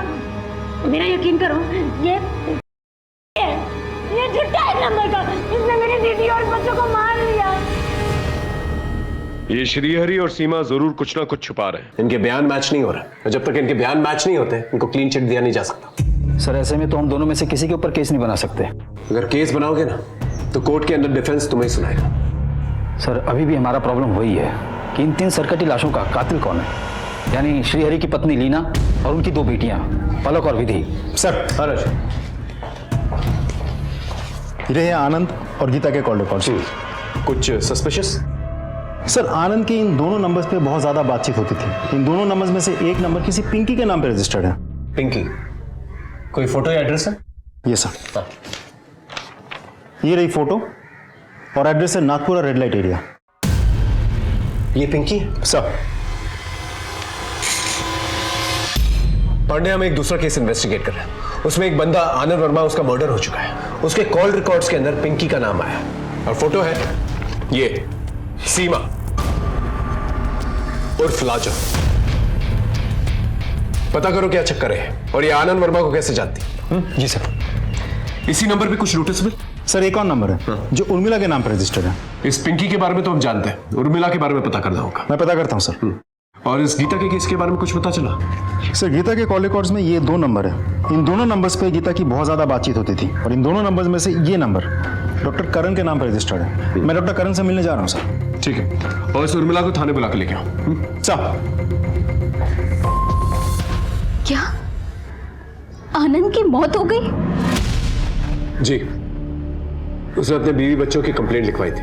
मेरा यकीन करो। ये झूठा है नंबर का। इसने मेरी दीदी और बच्चों को मार लिया। ये श्रीहरि और सीमा जरूर कुछ ना कुछ छुपा रहे हैं। इनके बयान मैच नहीं हो रहे और जब तक इनके बयान मैच नहीं होते इनको क्लीन चिट दिया नहीं जा सकता। सर ऐसे में तो हम दोनों में से किसी के ऊपर केस नहीं बना सकते। अगर केस बनाओगे ना तो कोर्ट के अंदर डिफेंस तुम्हें ही सुनाएगा। सर अभी भी हमारा प्रॉब्लम वही है कि इन 3 सरकटी लाशों का कातिल कौन है, यानी श्रीहरि की पत्नी लीना और उनकी 2 बेटियां पलक और विधि। सर ये आनंद और गीता के कॉल रिकॉर्ड्स। कुछ सस्पिशियस? सर आनंद की इन दोनों नंबर्स पे बहुत ज्यादा बातचीत होती थी। इन दोनों नंबर्स में से एक नंबर किसी पिंकी के नाम पे रजिस्टर्ड है। पिंकी? कोई फोटो या एड्रेस है? ये सर ये रही फोटो और एड्रेस है नागपुरा रेड लाइट एरिया। ये पिंकी? सर पांडे हम एक दूसरा केस इन्वेस्टिगेट कर रहे हैं। उसमें एक बंदा आनंद वर्मा, उसका मर्डर हो चुका है। उसके कॉल रिकॉर्ड्स के अंदर पिंकी का नाम आया और फोटो है ये सीमा उर्फ लाजा। पता करो क्या चक्कर है और ये आनंद वर्मा को कैसे जानती? जी सर। इसी नंबर पे कुछ नोटिस मिल? सर एक और नंबर है जो उर्मिला के नाम पर रजिस्टर्ड है। इस पिंकी के बारे में तो हम जानते हैं, उर्मिला के बारे में पता करना होगा। मैं पता करता हूं सर। और इस गीता के केस के बारे में कुछ पता चला? सर गीता के कॉल रिकॉर्ड्स में ये 2 नंबर है। इन दोनों नंबर्स पे गीता की बहुत ज्यादा बातचीत होती थी और इन दोनों नंबर्स में से ये नंबर डॉक्टर करण के नाम पर रजिस्टर्ड है। मैं डॉक्टर करण से मिलने जा रहा हूँ सर। ठीक है, और इस उर्मिला को थाने बुला के लेके आओ। सर क्या आनंद की मौत हो गई? जी, उसने अपने बीवी बच्चों की कंप्लेंट लिखवाई थी,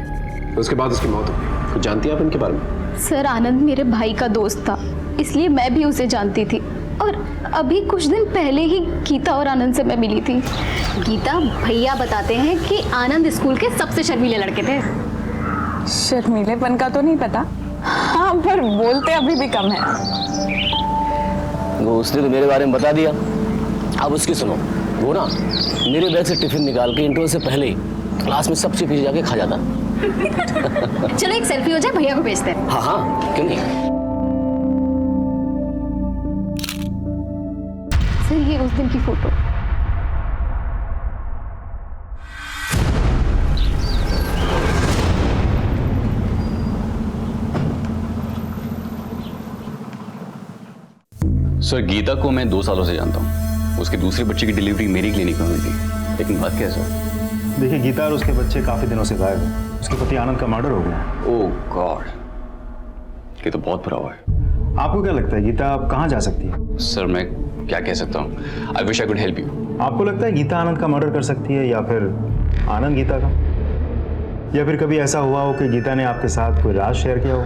उसके बाद उसकी मौत हो गई। कुछ जानती है आप इनके बारे में? सर आनंद मेरे भाई का दोस्त था, इसलिए मैं भी उसे जानती थी। और अभी कुछ दिन पहले ही गीता और आनंद से मैं मिली थी। गीता भैया बताते हैं कि आनंद स्कूल के सबसे शर्मीले लड़के थे। शर्मीलेपन का तो नहीं पता, हाँ पर बोलते अभी भी कम है। वो उसने तो मेरे बारे में बता दिया, अब उसकी सुनो। वो ना मेरे बैग से टिफिन निकाल के इंटरवल से पहले ही क्लास में सबसे पीछे जाके खा जाता। चलो एक सेल्फी हो जाए, भैया को भेजते हैं। हाँ हाँ क्यों नहीं। सर ये उस दिन की फोटो। सर गीता को मैं 2 सालों से जानता हूँ। उसकी दूसरी बच्चे की डिलीवरी मेरी क्लिनिक में हुई थी, लेकिन बात क्या है सर? देखिए गीता और उसके बच्चे काफी दिनों से गायब हैं। उसके पति आनंद का मर्डर हो गया। ओह गॉड, ये तो बहुत बुरा हुआ है। आपको क्या लगता है गीता अब कहाँ जा सकती है? सर मैं क्या कह सकता हूँ, I wish I could help you. आपको लगता है गीता आनंद का मर्डर कर सकती है या फिर आनंद गीता का? या फिर कभी ऐसा हुआ हो कि गीता ने आपके साथ कोई राज शेयर किया हो?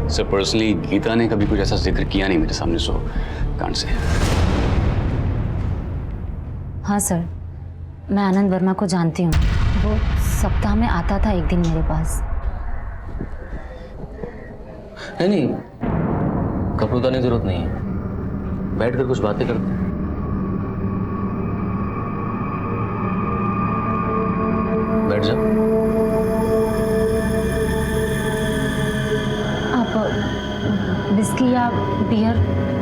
सर पर्सनली गीता ने कभी कुछ ऐसा जिक्र किया नहीं मेरे सामने, सो कांट से। हाँ सर, मैं आनंद वर्मा को जानती हूँ। वो सप्ताह में आता था एक दिन मेरे पास। नहीं घबराने की जरूरत नहीं है, बैठकर कुछ बातें करते हैं। बैठ जाओ। आप विस्की या बियर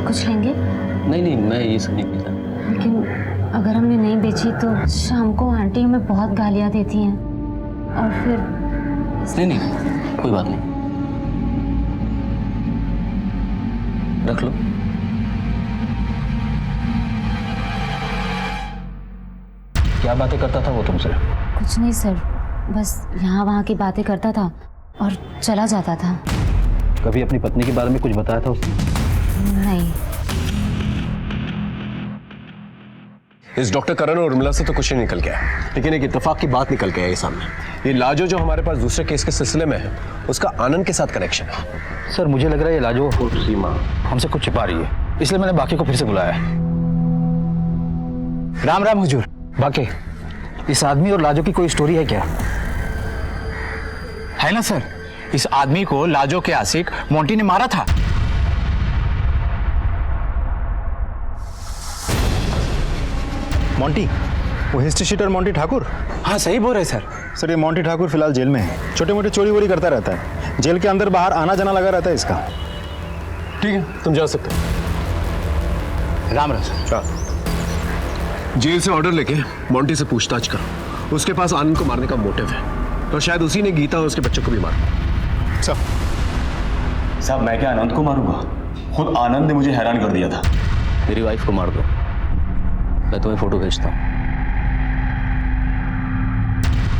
कुछ लेंगे? नहीं मैं ये सब नहीं पीता। लेकिन अगर हमने नहीं बेची तो शाम को आंटी हमें बहुत गालियाँ देती हैं और फिर नहीं कोई बात नहीं, रख लो। क्या बातें करता था वो तुमसे? कुछ नहीं सर, बस यहाँ वहाँ की बातें करता था और चला जाता था। कभी अपनी पत्नी के बारे में कुछ बताया था उसने? नहीं। इस डॉक्टर करण और उर्मिला से तो कुछ नहीं निकल गया, लेकिन एक इत्तेफाक की बात निकल के आई सामने। ये लाजो जो हमारे पास दूसरे केस के सिलसिले में है, उसका आनंद के साथ कनेक्शन है। सर मुझे लग रहा है ये लाजो सीमा हमसे कुछ छिपा रही है, इसलिए मैंने बाकी को फिर से बुलाया है। राम राम हुजूर। बाकी इस आदमी और लाजो की कोई स्टोरी है क्या? है ना सर, इस आदमी को लाजो के आशिक मोंटी ने मारा था। मोंटी, वो हिस्ट्री शीटर मोंटी ठाकुर? हाँ सही बोल रहे सर। सर ये मोंटी ठाकुर फिलहाल जेल में है, छोटे मोटे चोरी वोरी करता रहता है, जेल के अंदर बाहर आना जाना लगा रहता है इसका। ठीक है, तुम जा सकते हो। राम राम सर। जेल से ऑर्डर लेके मोंटी से पूछताछ करो, उसके पास आनंद को मारने का मोटिव है, तो शायद उसी ने गीता और उसके बच्चों को भी मारा। साहब मैं क्या आनंद को मारूंगा? खुद आनंद ने मुझे हैरान कर दिया था। मेरी वाइफ को मार दो, मैं तुम्हें फोटो भेजता हूँ।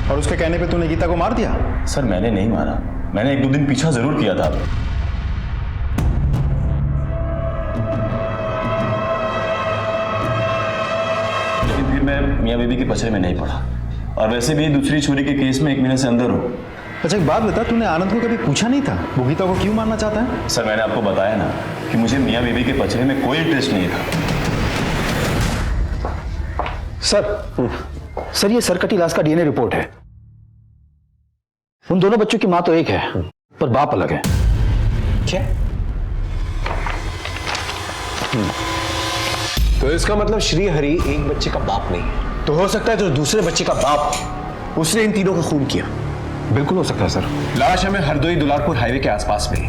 और उसके कहने पे तूने गीता को मार दिया? सर मैंने नहीं मारा, मैंने 1-2 दिन पीछा जरूर किया था। लेकिन फिर मैं मियां बीबी के पचड़े में नहीं पड़ा, और वैसे भी दूसरी चोरी के केस में 1 महीने से अंदर हूँ। अच्छा एक बात बता, तूने आनंद को कभी पूछा नहीं था वो गीता को क्यों मारना चाहता है? सर मैंने आपको बताया ना कि मुझे मियां बीबी के पचड़े में कोई इंटरेस्ट नहीं था। सर ये सरकटी लाश का डीएनए रिपोर्ट है। उन दोनों बच्चों की मां तो एक है, पर बाप अलग है। क्या? तो इसका मतलब श्री हरि एक बच्चे का बाप नहीं है, तो हो सकता है जो दूसरे बच्चे का बाप, उसने इन तीनों का खून किया। बिल्कुल हो सकता है सर। लाश हमें हरदोई दुलारपुर हाईवे के आसपास मिली,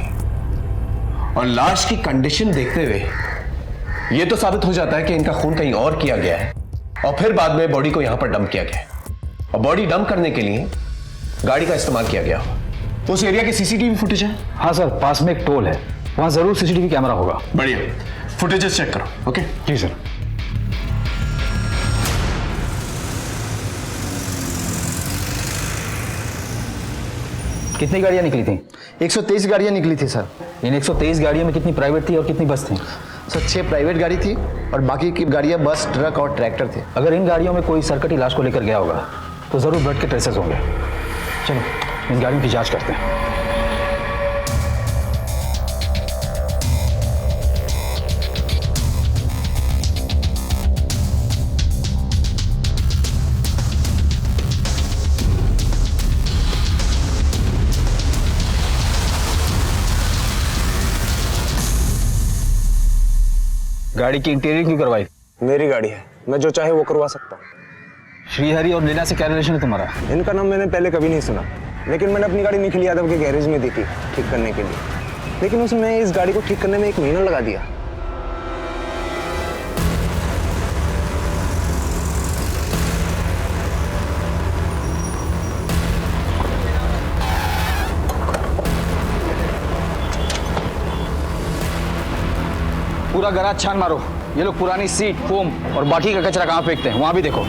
और लाश की कंडीशन देखते हुए यह तो साबित हो जाता है कि इनका खून कहीं और किया गया है, और फिर बाद में बॉडी को यहां पर डंप किया गया है। और बॉडी डंप करने के लिए गाड़ी का इस्तेमाल किया गया। उस एरिया की सीसीटीवी फुटेज है? हाँ सर, पास में एक टोल है, वहां जरूर सीसीटीवी कैमरा होगा। बढ़िया, फुटेजेस चेक करो। ओके जी सर। कितनी गाड़ियां निकली थी? 123 गाड़ियां निकली थी सर। इन 123 गाड़ियों में कितनी प्राइवेट थी और कितनी बस थी? सर 6 प्राइवेट गाड़ी थी और बाकी की गाड़ियां बस, ट्रक और ट्रैक्टर थे। अगर इन गाड़ियों में कोई सरकटी लाश को लेकर गया होगा तो जरूर ब्लड के ट्रेसेस होंगे। चलो इन गाड़ियों की जांच करते हैं। गाड़ी की इंटीरियर क्यों करवाई? मेरी गाड़ी है, मैं जो चाहे वो करवा सकता हूँ। श्रीहरि और लीना से क्या रिलेशन है तुम्हारा? इनका नाम मैंने पहले कभी नहीं सुना, लेकिन मैंने अपनी गाड़ी निखिल यादव के गैरेज में दी थी ठीक करने के लिए, लेकिन उसमें इस गाड़ी को ठीक करने में 1 महीना लगा दिया। पूरा गराज छान मारो। ये लोग पुरानी सीट, फोम और बाकी का कचरा कहाँ फेंकते हैं, वहां भी देखो।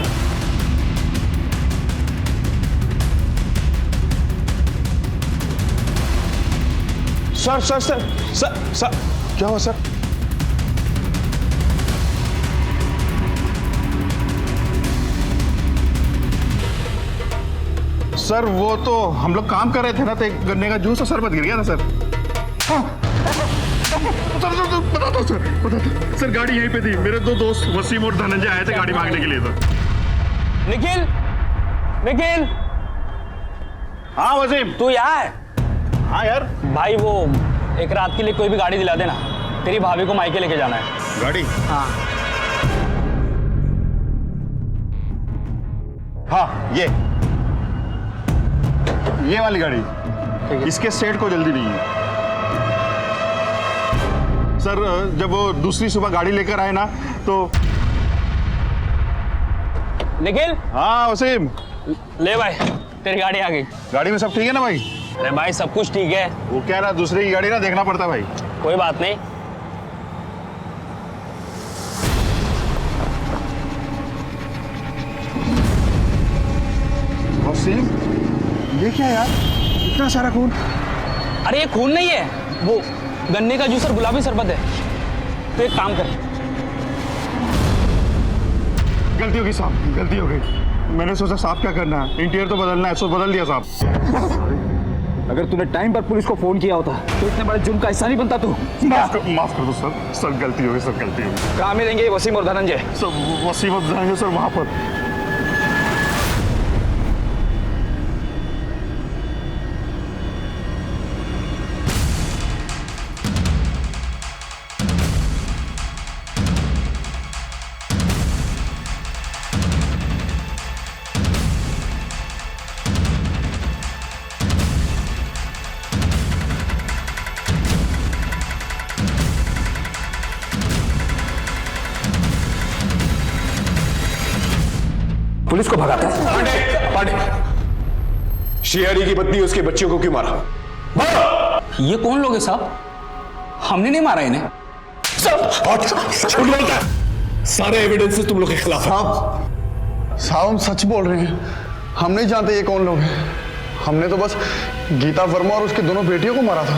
Sir sir sir sir sir क्या हुआ सर? सर वो तो हम लोग काम कर रहे थे ना, तो एक गन्ने का जूस और शरबत गिर गया था सर। सर बता दो सर, बता दो सर। गाड़ी यहीं पे थी, मेरे 2 दोस्त वसीम और धनंजय आए थे गाड़ी भागने के लिए सर। निखिल, निखिल। हाँ वसीम, तू यहाँ है? हाँ यार। भाई वो एक रात के लिए कोई भी गाड़ी दिला देना, तेरी भाभी को मायके लेके जाना है। गाड़ी? हाँ हाँ ये वाली गाड़ी, इसके सेट को जल्दी नहीं है सर। जब वो दूसरी सुबह गाड़ी लेकर आए ना तो। निखिल। हाँ वसीम। ले भाई, तेरी गाड़ी आ गई। गाड़ी में सब ठीक है ना भाई? अरे भाई सब कुछ ठीक है। वो क्या ना, दूसरे की गाड़ी ना देखना पड़ता भाई। कोई बात नहीं। वसीम ये क्या यार, इतना सारा खून? अरे ये खून नहीं है, वो गन्ने का जूस और गुलाबी शरबत है। तो एक काम कर, गलती होगी साहब, गलती हो गई। मैंने सोचा साहब क्या करना है, इंटीरियर तो बदलना है, सो बदल दिया साहब। अगर तूने टाइम पर पुलिस को फोन किया होता तो इतने बड़े जुर्म का हिस्सा नहीं बनता तू। माफ कर दो सर, सर गलती हो गई, सर गलती हो गई। कहाँ मिलेंगे वसीम और धनंजय? सर वसीम और धनंजय सर वहाँ पर। पुलिस को भगाता है। पांडे, पांडे, श्रीहरि की पत्नी उसके बच्चियों को क्यों मारा? ये कौन लोग हैं साहब? हमने नहीं मारा इन्हें। झूठ बोलता है। सारे एविडेंसेस तुम लोग के खिलाफ हैं। साहब हम सच बोल रहे हैं, हम नहीं जानते ये कौन लोग हैं। हमने तो बस गीता वर्मा और उसकी दोनों बेटियों को मारा था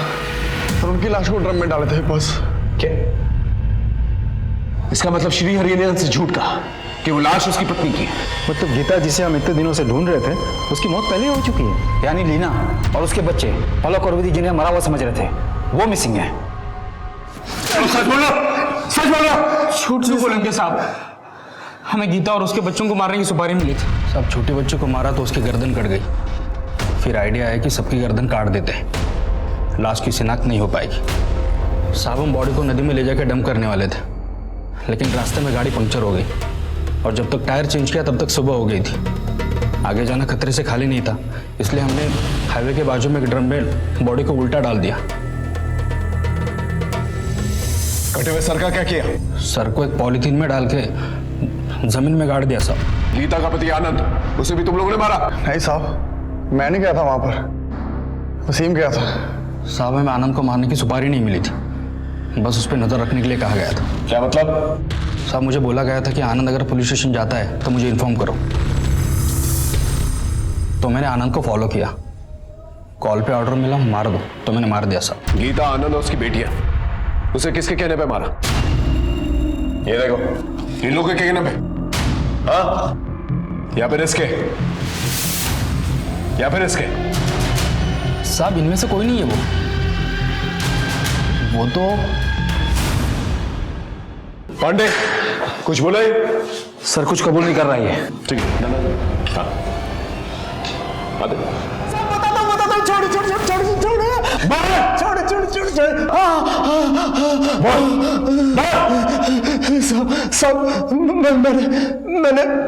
और उनकी लाश को ड्रम में डाले थे बस। क्या इसका मतलब श्रीहरि ने हमसे झूठ कहा कि वो लाश उसकी पत्नी की है? मतलब गीता जिसे हम इतने दिनों से ढूंढ रहे थे उसकी मौत पहले हो चुकी है। यानी लीना और उसके बच्चे पलक और विधि जिन्हें मरा हुआ समझ रहे थे वो मिसिंग है। सच बोलो, सच बोलो। झूठ क्यों बोलेंगे साहब? हमें गीता और उसके बच्चों को मारने की सुपारी मिली थी। सब छोटे बच्चों को मारा तो उसकी गर्दन कट गई। फिर आइडिया आया कि सबकी गर्दन काट देते हैं, लाश की शिनाख्त नहीं हो पाएगी। साहब हम बॉडी को नदी में ले जाकर डंप करने वाले थे, लेकिन रास्ते में गाड़ी पंक्चर हो गई और जब तक टायर चेंज किया तब तक सुबह हो गई थी। आगे जाना खतरे से खाली नहीं था, इसलिए हमने हाईवे के बाजू में एक ड्रम में बॉडी को उल्टा डाल दिया। कटे हुए सर का क्या किया? सर को एक पॉलीथीन में डाल के जमीन में गाड़ दिया साहब। गीता का पति आनंद, उसे भी तुम लोगों ने मारा? नहीं साहब, मैं नहीं गया था वहां पर, वसीम गया था। साहब हमें आनंद को मारने की सुपारी नहीं मिली थी, बस उस पर नजर रखने के लिए कहा गया था। क्या मतलब? साहब मुझे बोला गया था कि आनंद अगर पुलिस स्टेशन जाता है तो मुझे इन्फॉर्म करो। तो मैंने आनंद को फॉलो किया, कॉल पे ऑर्डर मिला मार दो, तो मैंने मार दिया साहब। गीता, आनंद और उसकी बेटियां, उसे किसके कहने पे मारा? ये देखो, इन लोगों के कहने पे? हाँ, या फिर इसके? या फिर इसके? साहब इनमें से कोई नहीं है वो तो। पांडे कुछ बोला ही? सर कुछ कबूल नहीं कर रहा है। ठीक है, हाँ। सब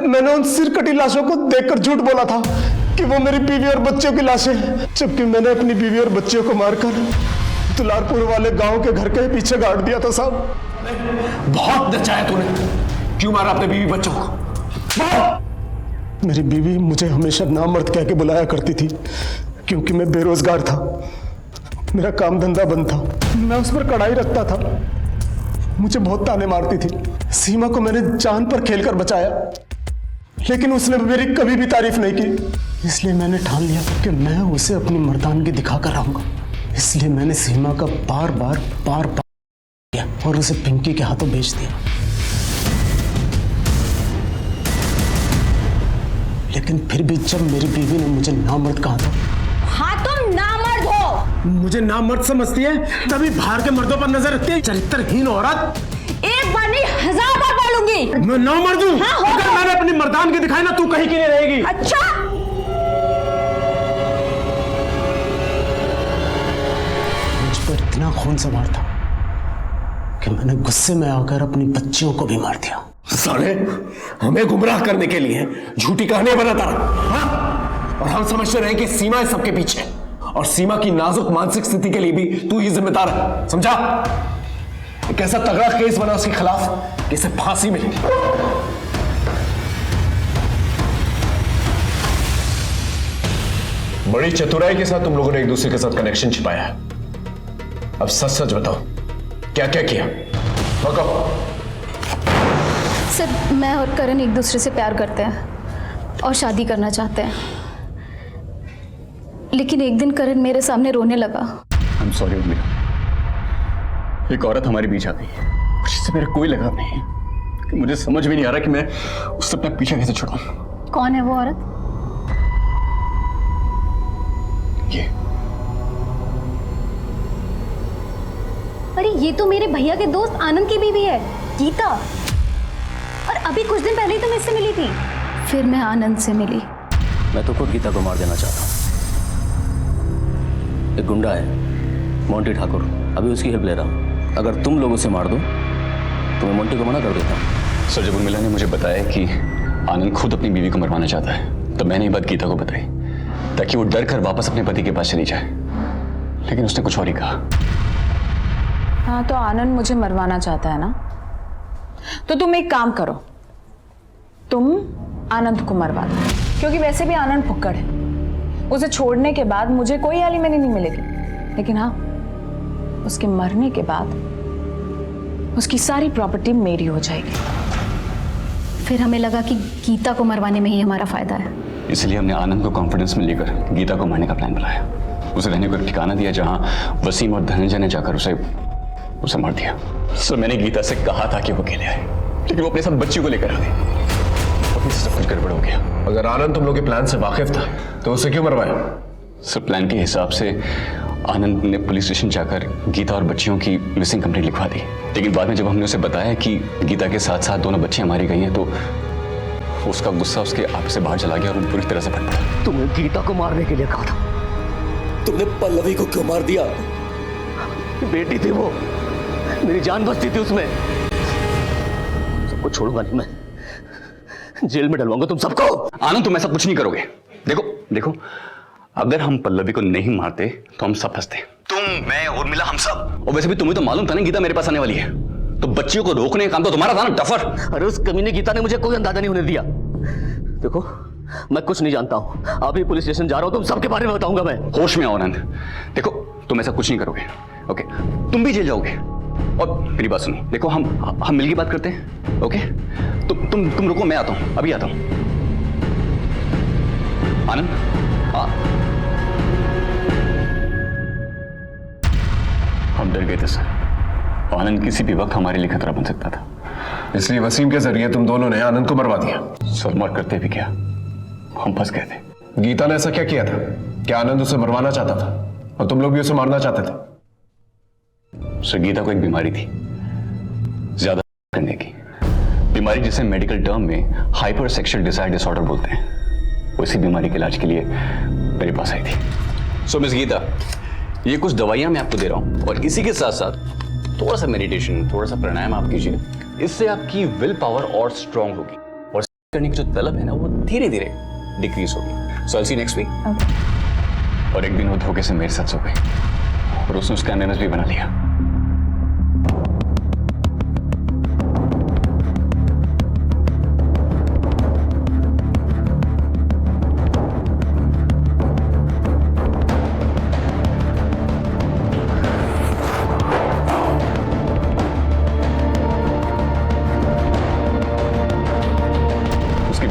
मैंने उन सिरकटी लाशों को देखकर झूठ बोला था कि वो मेरी बीवी और बच्चों की लाशें, जबकि मैंने अपनी बीवी और बच्चियों को मारकर दुलारपुर वाले गांव के घर के पीछे गाड़ दिया था साहब। बहुत नचाया तूने। क्यों मारा अपने बीवी बच्चों को? मेरी बीवी मुझे हमेशा नामर्द कह के बुलाया करती थी क्योंकि मैं बेरोजगार था, मेरा काम धंधा बंद था, मैं उस पर कड़ाई रखता था। मुझे बहुत ताने मारती थी। सीमा को मैंने जान पर खेलकर बचाया, लेकिन उसने मेरी कभी भी तारीफ नहीं की। इसलिए मैंने ठान लिया कि मैं उसे अपनी मर्दानगी दिखाकर रहूंगा। इसलिए मैंने सीमा का बार बार किया और उसे पिंकी के हाथों बेच दिया। लेकिन फिर भी जब मेरी बीवी ने मुझे नामर्द कहा था। हाँ तुम नामर्द हो। मुझे नामर्द समझती है तभी बाहर के मर्दों पर नजर रखती है, चरित्रहीन औरत। एक बार नहीं 1000 बार बोलूंगी। मैं नामर्द हूं। हाँ, अगर मैंने अपनी मर्दानगी दिखाई ना, तू कहीं की नहीं रहेगी। अच्छा मुझ पर इतना खून सवार था कि मैंने गुस्से में आकर अपनी बच्चियों को भी मार दिया। साले हमें गुमराह करने के लिए झूठी कहानियां बनाता रहा, हाँ? और हम समझते रहे कि सीमा है सबके पीछे, और सीमा की नाजुक मानसिक स्थिति के लिए भी तू ही जिम्मेदार है, समझा? एक ऐसा तगड़ा केस बना उसके खिलाफ कि इसे फांसी मिले। बड़ी चतुराई के साथ तुम लोगों ने एक दूसरे के साथ कनेक्शन छिपाया है। अब सच सच बताओ, क्या क्या किया? सर मैं और करण एक दूसरे से प्यार करते हैं और शादी करना चाहते हैं, लेकिन एक दिन करण मेरे सामने रोने लगा। आई एम सॉरी उर्मिला, एक औरत हमारे बीच आ गई है, जिससे मेरा कोई लगाव नहीं है। मुझे समझ भी नहीं आ रहा कि मैं उससे अपना पीछा कैसे छुड़ाऊं। कौन है वो औरत? ये अरे ये तो मेरे भैया के दोस्त आनंद की बीवी है, गीता। और अभी कुछ दिन पहले ही तो मैं इससे मिली थी। फिर मैं आनंद से मिली। मैं तो खुद गीता को मार देना चाहता हूँ। एक गुंडा है मोंटी ठाकुर, अभी उसकी हेल्प ले रहा हूँ। अगर तुम लोग उसे मार दो तो मैं मोंटी को मना कर देता हूँ। सर, जब उर्मिला ने मुझे बताया कि आनंद खुद अपनी बीवी को मरवाना चाहता है, तब मैंने ये बात गीता को बताई ताकि वो डर कर वापस अपने पति के पास चली जाए, लेकिन उसने कुछ और ही कहा। हाँ, तो आनंद मुझे मरवाना चाहता है ना, तो तुम एक काम करो, तुम आनंद को मरवा दो, क्योंकि वैसे भी आनंद फुक्कड़ है। उसे छोड़ने के बाद मुझे कोई एलिमनी नहीं मिलेगी, लेकिन हाँ, उसके मरने के बाद उसकी सारी प्रॉपर्टी मेरी हो जाएगी। फिर हमें लगा कि गीता को मरवाने में ही हमारा फायदा है, इसलिए हमने आनंद को कॉन्फिडेंस में लेकर गीता को मारने का प्लान बनाया। उसे रहने को एक ठिकाना दिया जहां वसीम और धनंजय ने जाकर उसे मार दिया। सर, मैंने गीता से कहा था कि वो अकेले आए, लेकिन वो अपने साथ बच्ची को लेकर आ गई। अभी सब कुछ गड़बड़ हो गया। अगर आनंद तुम लोग के प्लान से वाकिफ था तो उसे क्यों मरवाया? सर, प्लान के हिसाब से आनंद ने पुलिस स्टेशन जाकर गीता और बच्चियों की मिसिंग कंप्लेंट लिखवा दी, लेकिन बाद में जब हमने उसे बताया कि गीता के साथ साथ दोनों बच्चियां मारी गई हैं, तो उसका गुस्सा उसके आप से बाहर चला गया और वो पूरी तरह से फट पड़ा। तुमने गीता को मारने के लिए कहा था, तुमने पल्लवी को क्यों मार दिया? बेटी थी वो, मेरी जान बचती थी उसमें। सबको छोड़ूंगा नहीं मैं, जेल में डलवाऊंगा तुम सबको। आनंद, तुम ऐसा कुछ नहीं करोगे। देखो, अगर हम पल्लवी को नहीं मारते तो हम सब फंसते, तुम, मैं, उर्मिला, हम सब। और वैसे भी तुम्हें तो मालूम था ना गीता मेरे पास आने वाली है, तो बच्चियों को रोकने का काम तो तुम्हारा था ना, डफर। अरे उस कमीने गीता ने मुझे कोई अंदाजा नहीं होने दिया। देखो, मैं कुछ नहीं जानता हूँ, अभी पुलिस स्टेशन जा रहा हूँ, तुम सबके बारे में बताऊंगा मैं। होश में आओ आनंद। देखो, तुम ऐसा कुछ नहीं करोगे, ओके? तुम भी जेल जाओगे। और मेरी बात सुनो, देखो, हम मिलके बात करते हैं, ओके? तुम रुको, मैं आता हूँ, अभी आता हूँ। आनंद, हम डर गए थे सर। आनंद किसी भी वक्त हमारे लिए खतरा बन सकता था, इसलिए वसीम के जरिए तुम दोनों ने आनंद को मरवा दिया। सर, मर करते भी क्या, हम फंस गए थे। गीता ने ऐसा क्या किया था कि आनंद उसे मरवाना चाहता था और तुम लोग भी उसे मारना चाहते थे? सर, गीता को एक बीमारी थी, ज्यादा करने की बीमारी, जिसे मेडिकल टर्म में हाइपर सेक्सुअल डिजायर डिसऑर्डर बोलते हैं। उसी बीमारी के इलाज के लिए मेरे पास आई थी। सो मिस गीता, ये कुछ दवाइयां मैं आपको दे रहा हूं, और इसी के साथ साथ थोड़ा सा मेडिटेशन, थोड़ा सा प्राणायाम आप कीजिए। इससे आपकी विल पावर और स्ट्रांग होगी, और करने की जो तलब है ना, वो धीरे धीरे डिक्रीज होगी। सो आई सी नेक्स्ट वीक। और एक दिन वो धोखे से मेरे साथ सो गई और उसने उसका एमएमएस भी बना लिया।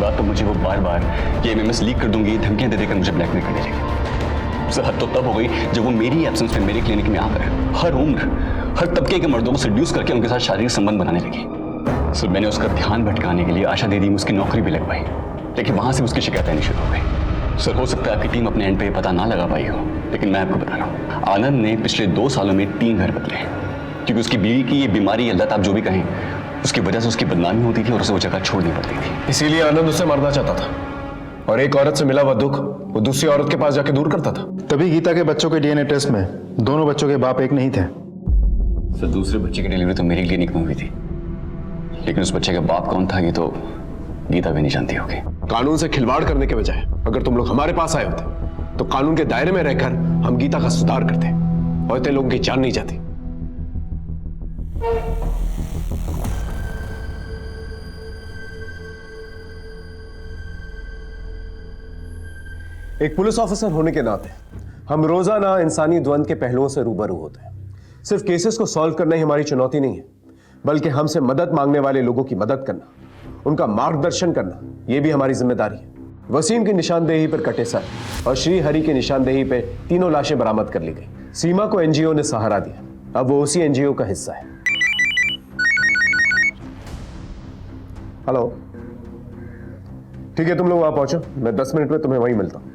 तो मुझे वो बार बार ये एमएमएस लीक कर दूंगी, धमकियां दे देकर मुझे ब्लैकमेल करने लगी। सर, हद तो तब हो गई जब वो मेरी एब्सेंस में मेरे क्लिनिक में आकर हर उम्र, हर तबके के मर्दों को सेड्यूस करके उनके साथ शारीरिक संबंध बनाने लगी। सर, मैंने उसका ध्यान भटकाने के लिए आशा दीदी में उसकी नौकरी भी लगवाई, लेकिन वहां से उसकी शिकायतें नहीं शुरू हो गई। सर, हो सकता है आपकी टीम अपने एंड पे पता ना लगा पाई हो, लेकिन मैं आपको बता रहा हूँ, आनंद ने पिछले 2 सालों में 3 घर बदले, क्योंकि उसकी बीवी की ये बीमारी या लत, आप जो भी कहें, उसकी वजह से उसकी बदनामी होती थी और उसे वो जगह छोड़नी पड़ती थी। इसीलिए आनंद उसे मारना चाहता था, और एक औरत से मिला हुआ दुख वो दूसरी औरत के पास जाके दूर करता था। तभी गीता के बच्चों के डीएनए टेस्ट में दोनों बच्चों के बाप एक नहीं थे। सर, दूसरे बच्चे की डिलीवरी तो मेरी क्लिनिक में हुई थी, लेकिन उस बच्चे का बाप कौन था ये तो गीता भी नहीं जानती होगी। कानून से खिलवाड़ करने के बजाय अगर तुम लोग हमारे पास आए होते तो कानून के दायरे में रहकर हम गीता का सुधार करते, और इतने लोगों की जान नहीं जाती। एक पुलिस ऑफिसर होने के नाते हम रोजाना इंसानी द्वंद के पहलुओं से रूबरू होते हैं। सिर्फ केसेस को सॉल्व करना ही हमारी चुनौती नहीं है, बल्कि हमसे मदद मांगने वाले लोगों की मदद करना, उनका मार्गदर्शन करना, यह भी हमारी जिम्मेदारी है। वसीम की निशानदेही पर कटे सर और श्री हरि की निशानदेही पे 3 लाशें बरामद कर ली गई। सीमा को एनजीओ ने सहारा दिया, अब वो उसी एनजीओ का हिस्सा है। हेलो, ठीक है तुम लोग वहां पहुंचो, मैं 10 मिनट में तुम्हें वहीं मिलता हूं।